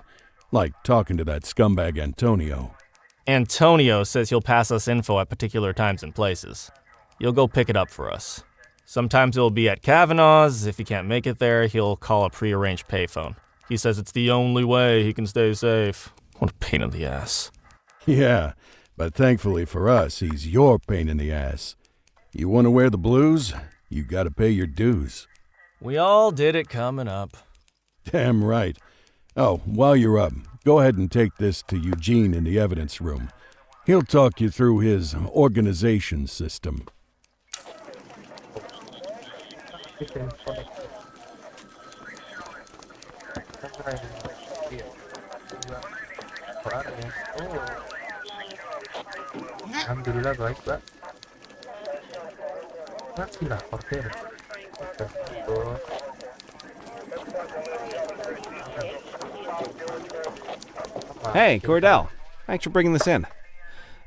Like talking to that scumbag Antonio. Antonio says he'll pass us info at particular times and places. You'll go pick it up for us. Sometimes it'll be at Kavanaugh's. If he can't make it there, he'll call a prearranged payphone. He says it's the only way he can stay safe. What a pain in the ass. Yeah, but thankfully for us, he's your pain in the ass. You want to wear the blues? You gotta pay your dues. We all did it coming up. Damn right. Oh, while you're up, go ahead and take this to Eugene in the evidence room. He'll talk you through his organization system. Alhamdulillah baik, Pak. Makasih porter. Hey, Cordell. Thanks for bringing this in.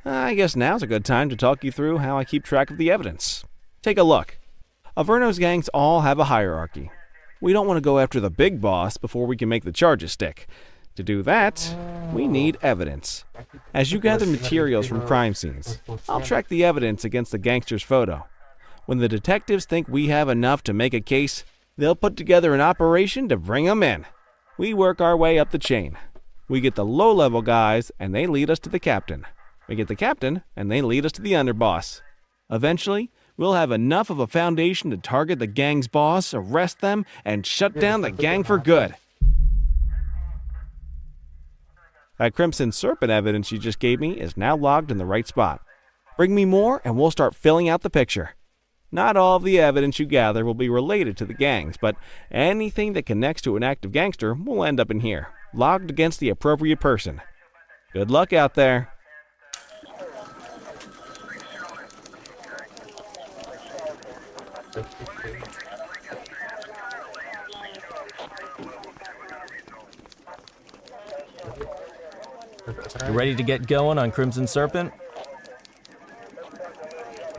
I guess now's a good time to talk you through how I keep track of the evidence. Take a look. Averno's gangs all have a hierarchy. We don't want to go after the big boss before we can make the charges stick. To do that, we need evidence. As you gather materials from crime scenes, I'll track the evidence against the gangster's photo. When the detectives think we have enough to make a case, they'll put together an operation to bring them in. We work our way up the chain. We get the low-level guys, and they lead us to the captain. We get the captain, and they lead us to the underboss. Eventually, we'll have enough of a foundation to target the gang's boss, arrest them, and shut down the gang for good. That Crimson Serpent evidence you just gave me is now logged in the right spot. Bring me more, and we'll start filling out the picture. Not all of the evidence you gather will be related to the gangs, but anything that connects to an active gangster will end up in here, logged against the appropriate person. Good luck out there. You ready to get going on Crimson Serpent?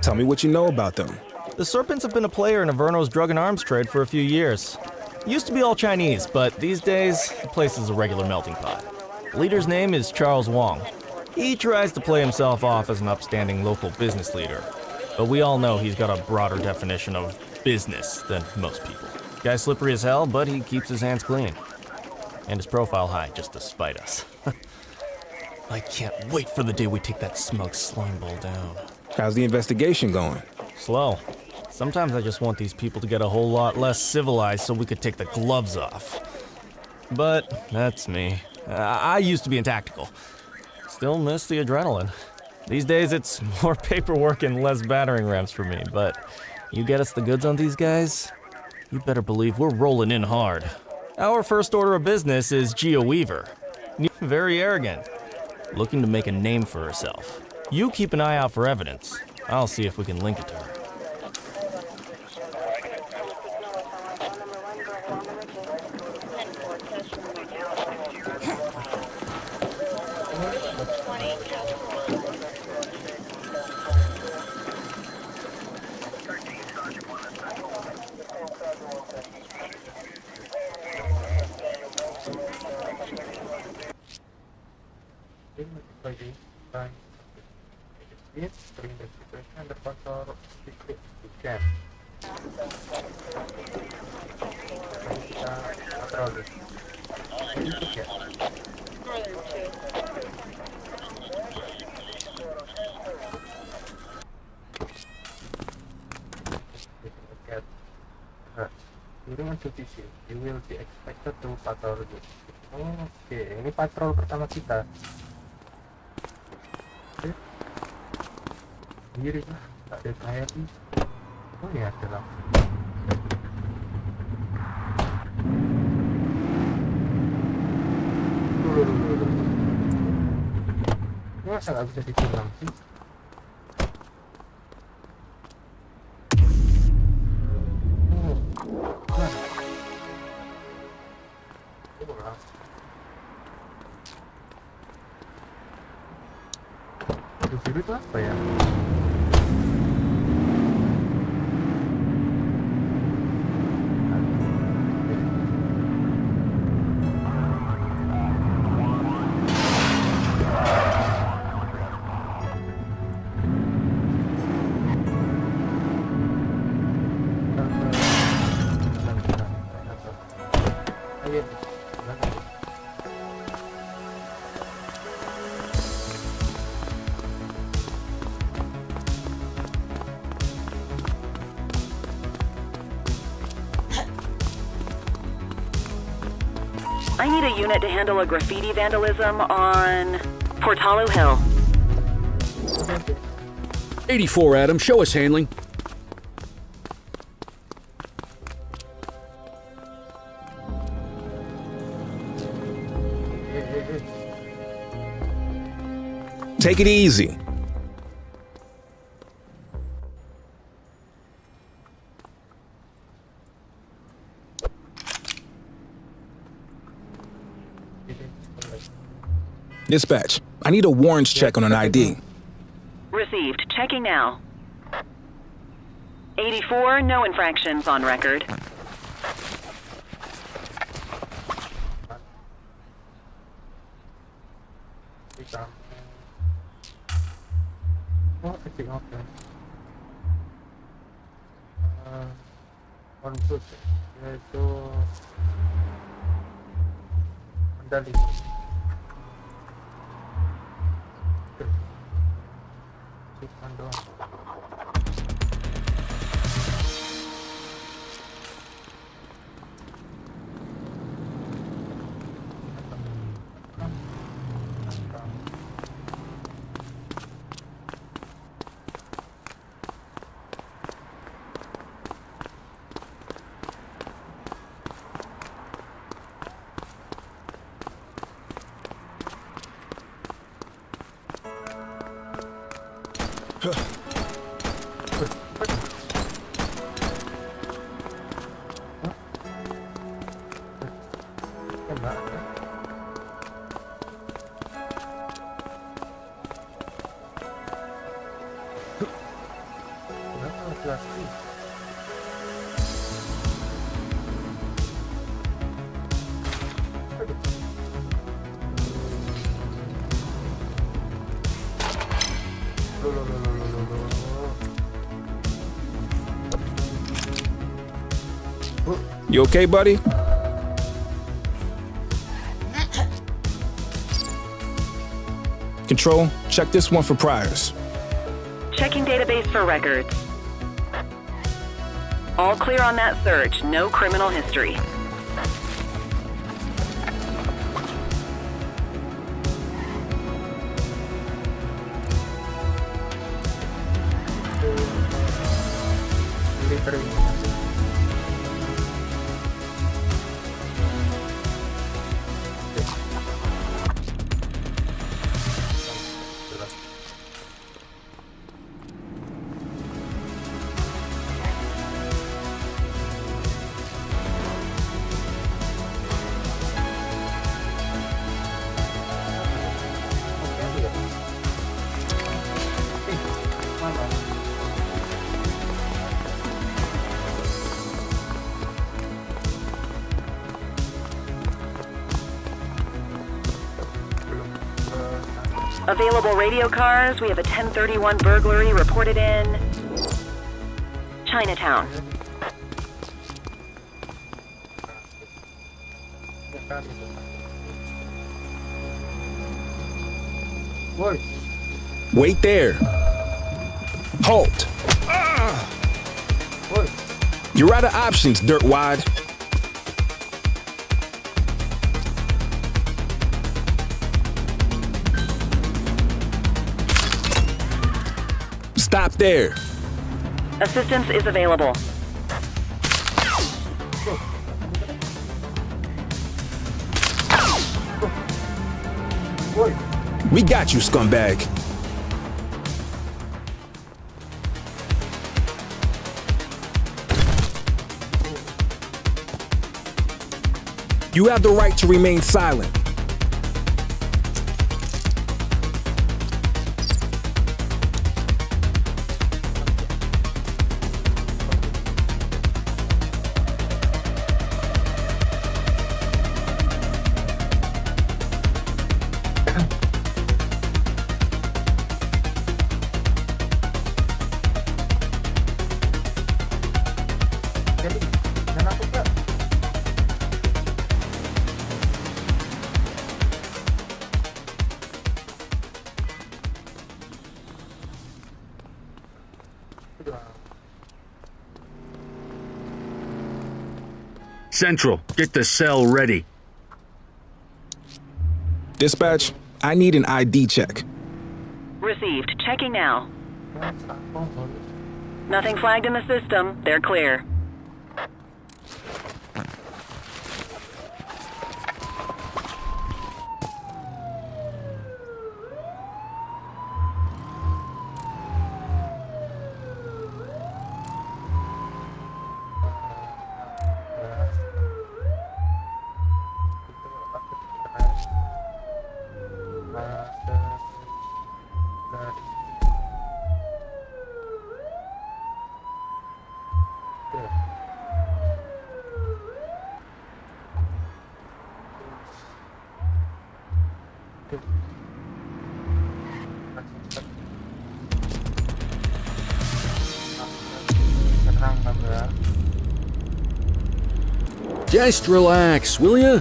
Tell me what you know about them. The Serpents have been a player in Averno's drug and arms trade for a few years. Used to be all Chinese, but these days, the place is a regular melting pot. The leader's name is Charles Wong. He tries to play himself off as an upstanding local business leader, but we all know he's got a broader definition of business than most people. Guy's slippery as hell, but he keeps his hands clean. And his profile high, just to spite us. I can't wait for the day we take that smug slime ball down. How's the investigation going? Slow. Sometimes I just want these people to get a whole lot less civilized so we could take the gloves off. But that's me. I used to be in tactical. Still miss the adrenaline. These days, it's more paperwork and less battering rams for me, but you get us the goods on these guys, you better believe we're rolling in hard. Our first order of business is Gia Weaver. Very arrogant, looking to make a name for herself. You keep an eye out for evidence. I'll see if we can link it to her. Sebagai berinvestigasi under pasal secret bukan. Kita patroli. Itu ya. During a duty shift, you will be expected to patrol. Oke, ini patrol pertama kita. Sendiri lah, tak ada saya sih. Oh ya, ada lah. Ini masa nggak bisa ditilang sih? Biru itu apa ya? I need a unit to handle a graffiti vandalism on Portalo Hill. 84, Adam. Show us handling. Take it easy. Dispatch, I need a warrants check on an ID. Received. Checking now. 84, no infractions on record. Konsus yaitu medali. Simpan doang. You okay, buddy? Control, check this one for priors. Checking database for records. All clear on that search. No criminal history. teriak. Available radio cars. We have a 1031 burglary reported in Chinatown. Wait there. Halt. You're out of options, dirtwad. Stop there. Assistance is available. We got you, scumbag. You have the right to remain silent. Central, get the cell ready. Dispatch, I need an ID check. Received. Checking now. Nothing flagged in the system. They're clear. Just relax, will ya?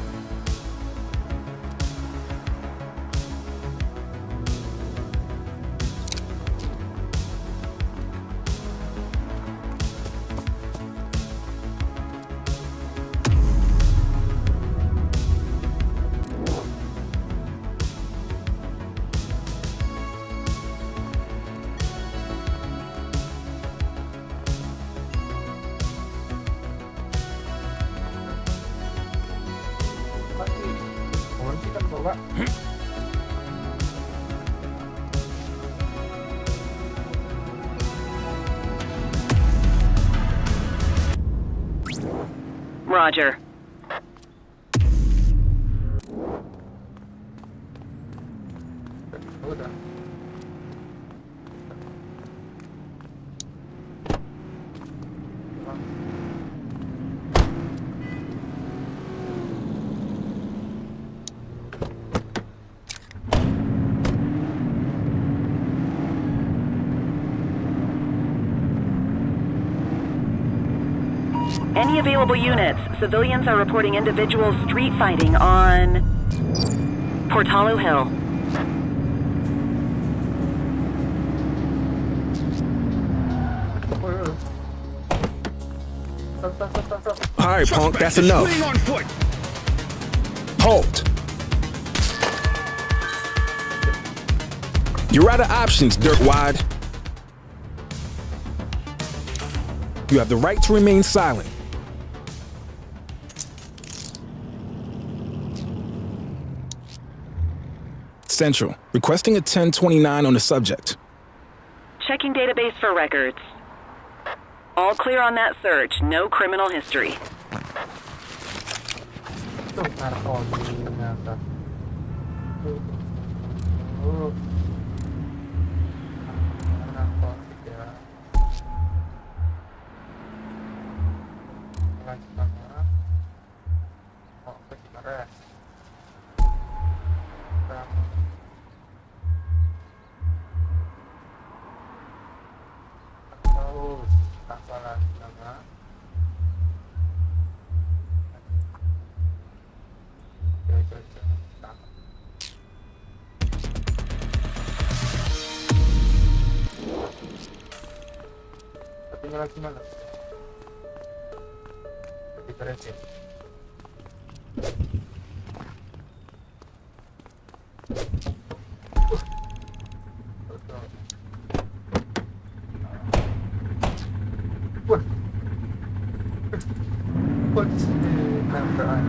Roger. Any available units? Civilians are reporting individual street fighting on Portalo Hill. All right, punk, that's enough. Halt. You're out of options, dirtwad. You have the right to remain silent. Central, requesting a 1029 on the subject. Checking database for records. All clear on that search. No criminal history. Lagi malam diberesin. Wah, polisi nabrakan.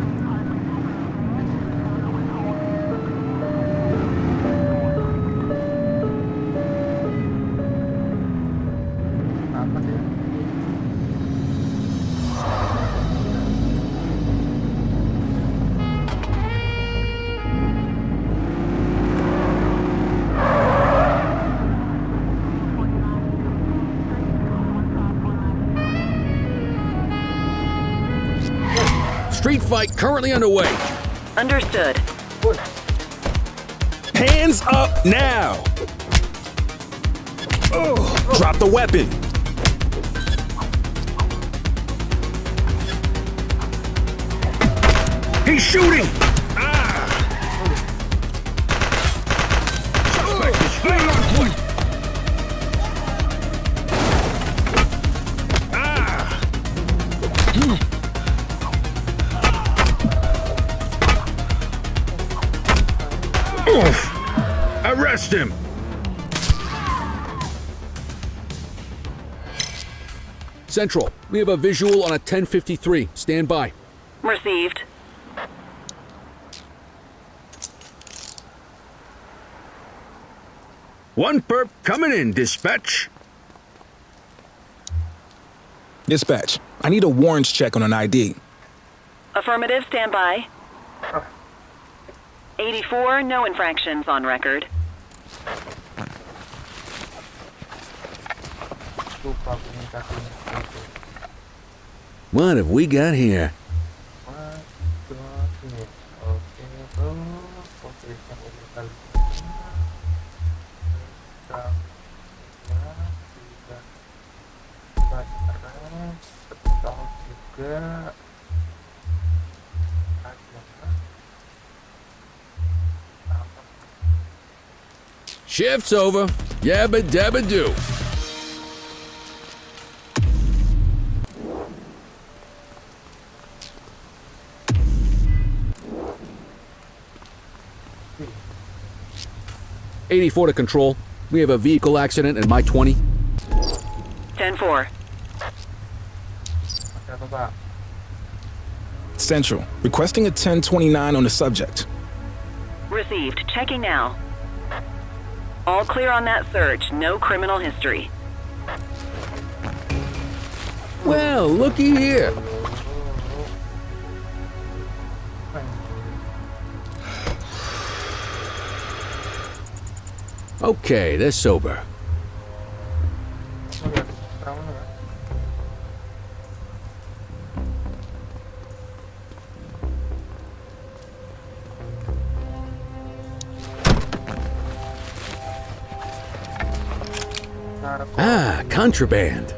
Apa dia? Street fight currently underway. Understood. Hands up now! Drop the weapon! He's shooting! Suspect is fleeing on foot! Arrest him! Central, we have a visual on a 1053. Stand by. Received. One perp coming in, dispatch. Dispatch, I need a warrants check on an ID. Affirmative, stand by. 84, no infractions on record. What have we got here? Shift's over. Yabba dabba do. .84 to control. We have a vehicle accident in my 20. 10-4. Central, requesting a 1029 on the subject. Received. Checking now. All clear on that search. No criminal history. Well, looky here. Okay, they're sober. Ah, contraband.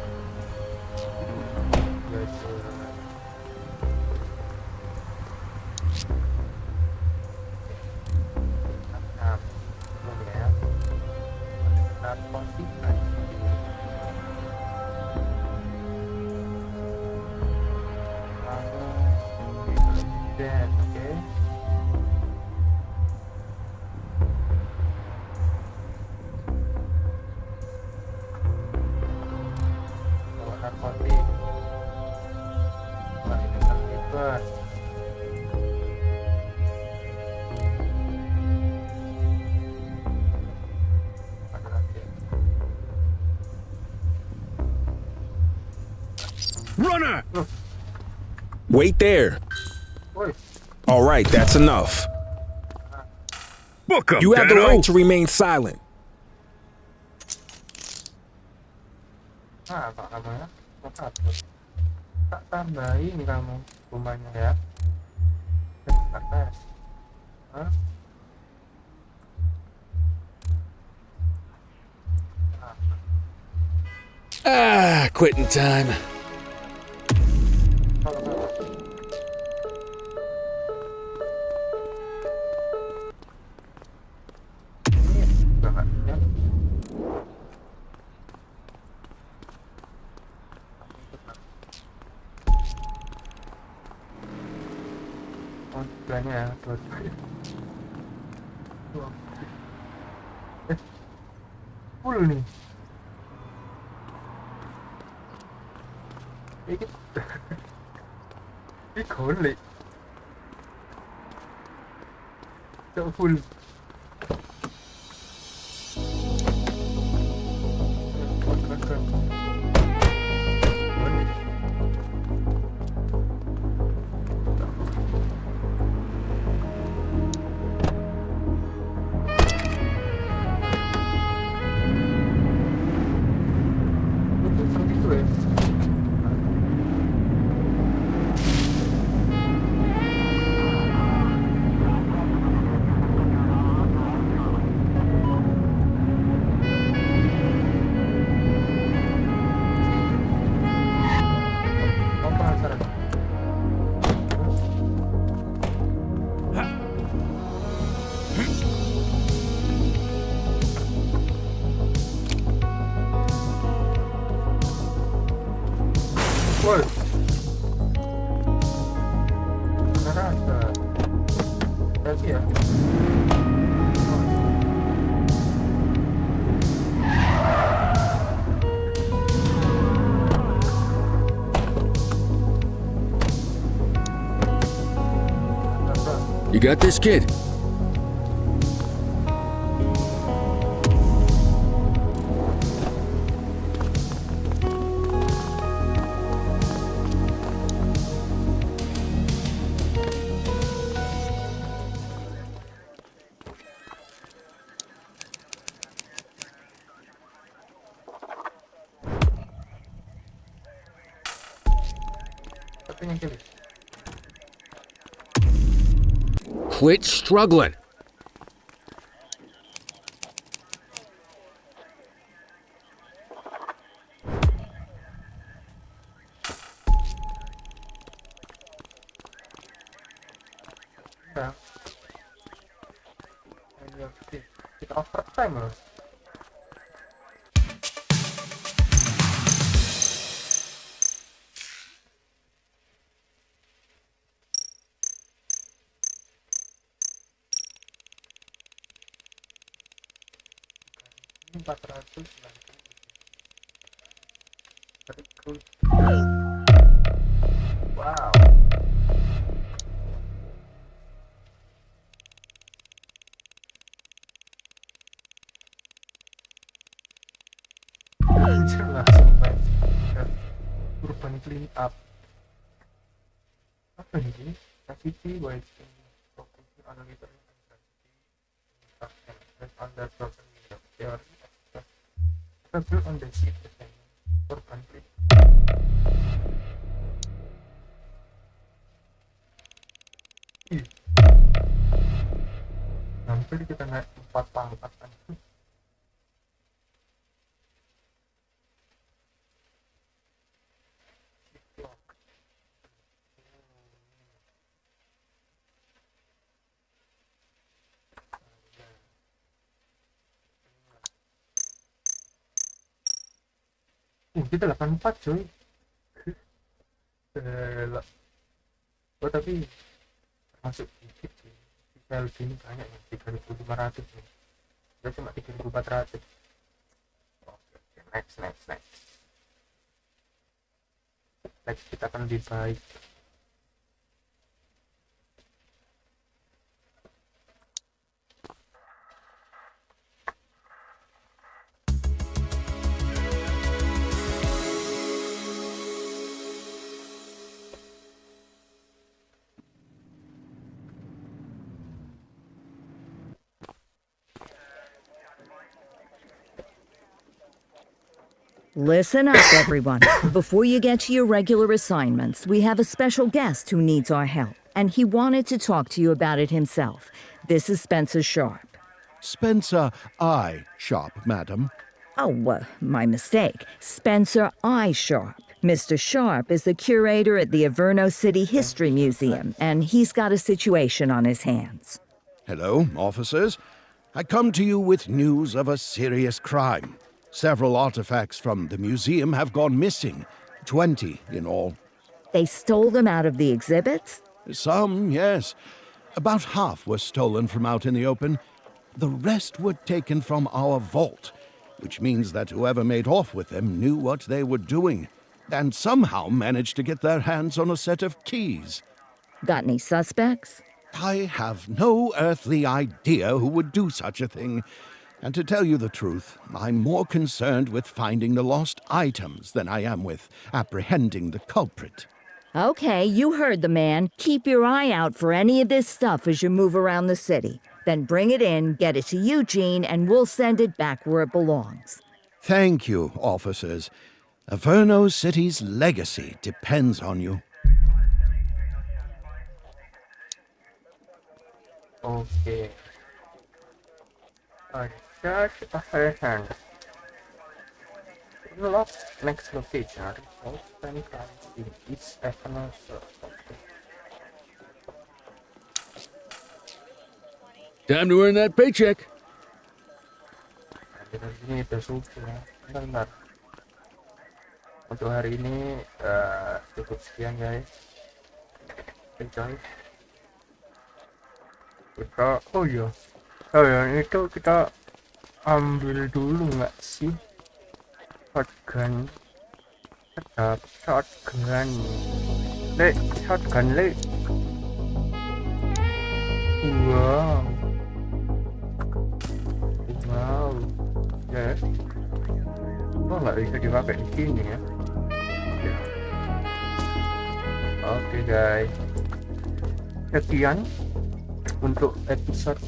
Runner! Wait there. Woi, All right, that's enough. Book 'em, You have the Dano. right to remain silent. apa namanya? Tak tambahin kamu rumahnya ya. Tes. Hah? Quitting time. Bukannya full nih. Ini golek. Cok full. Woi. Karena ada berarti ya. You got this, kid? Quit struggling. Kita overtime loh. Ini 400 rekrut. Wow. Langsung main urban clean up. Apa ini? City wide focusing on literary and under broken theory built on the sheet urban clean. Hampir kita naik 4 pangkat kan. Kita 84 coy. Oh tapi masuk dikit sih. LB ini banyak ya, 3.500 nih. Kita cuma 3.400. Oke, next. Next kita akan lebih baik. Listen up, everyone. Before you get to your regular assignments, we have a special guest who needs our help, and he wanted to talk to you about it himself. This is Spencer Sharp. Spencer I. Sharp, madam. Oh, my mistake. Spencer I. Sharp. Mr. Sharp is the curator at the Averno City History Museum, and he's got a situation on his hands. Hello, officers. I come to you with news of a serious crime. Several artifacts from the museum have gone missing, 20 in all. They stole them out of the exhibits? Some, yes. About half were stolen from out in the open. The rest were taken from our vault, which means that whoever made off with them knew what they were doing, and somehow managed to get their hands on a set of keys. Got any suspects? I have no earthly idea who would do such a thing. And to tell you the truth, I'm more concerned with finding the lost items than I am with apprehending the culprit. Okay, you heard the man. Keep your eye out for any of this stuff as you move around the city. Then bring it in, get it to Eugene, and we'll send it back where it belongs. Thank you, officers. Averno City's legacy depends on you. Okay. Search Averno. Lock next location. Spend time in each Averno. Time to earn that paycheck. Ini udah subuh ya. Bentar. Untuk hari ini cukup sekian guys. Enjoy. Itu kita ambil dulu nggak sih shotgun? Sedap shotgun. Shotgun. Wow. Ya. Oh, nggak bisa dipakai di sini ya. Oke guys. Sekian untuk episode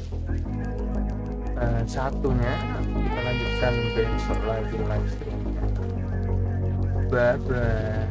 satunya. Kita lanjutkan besok lagi livestream. Bye bye.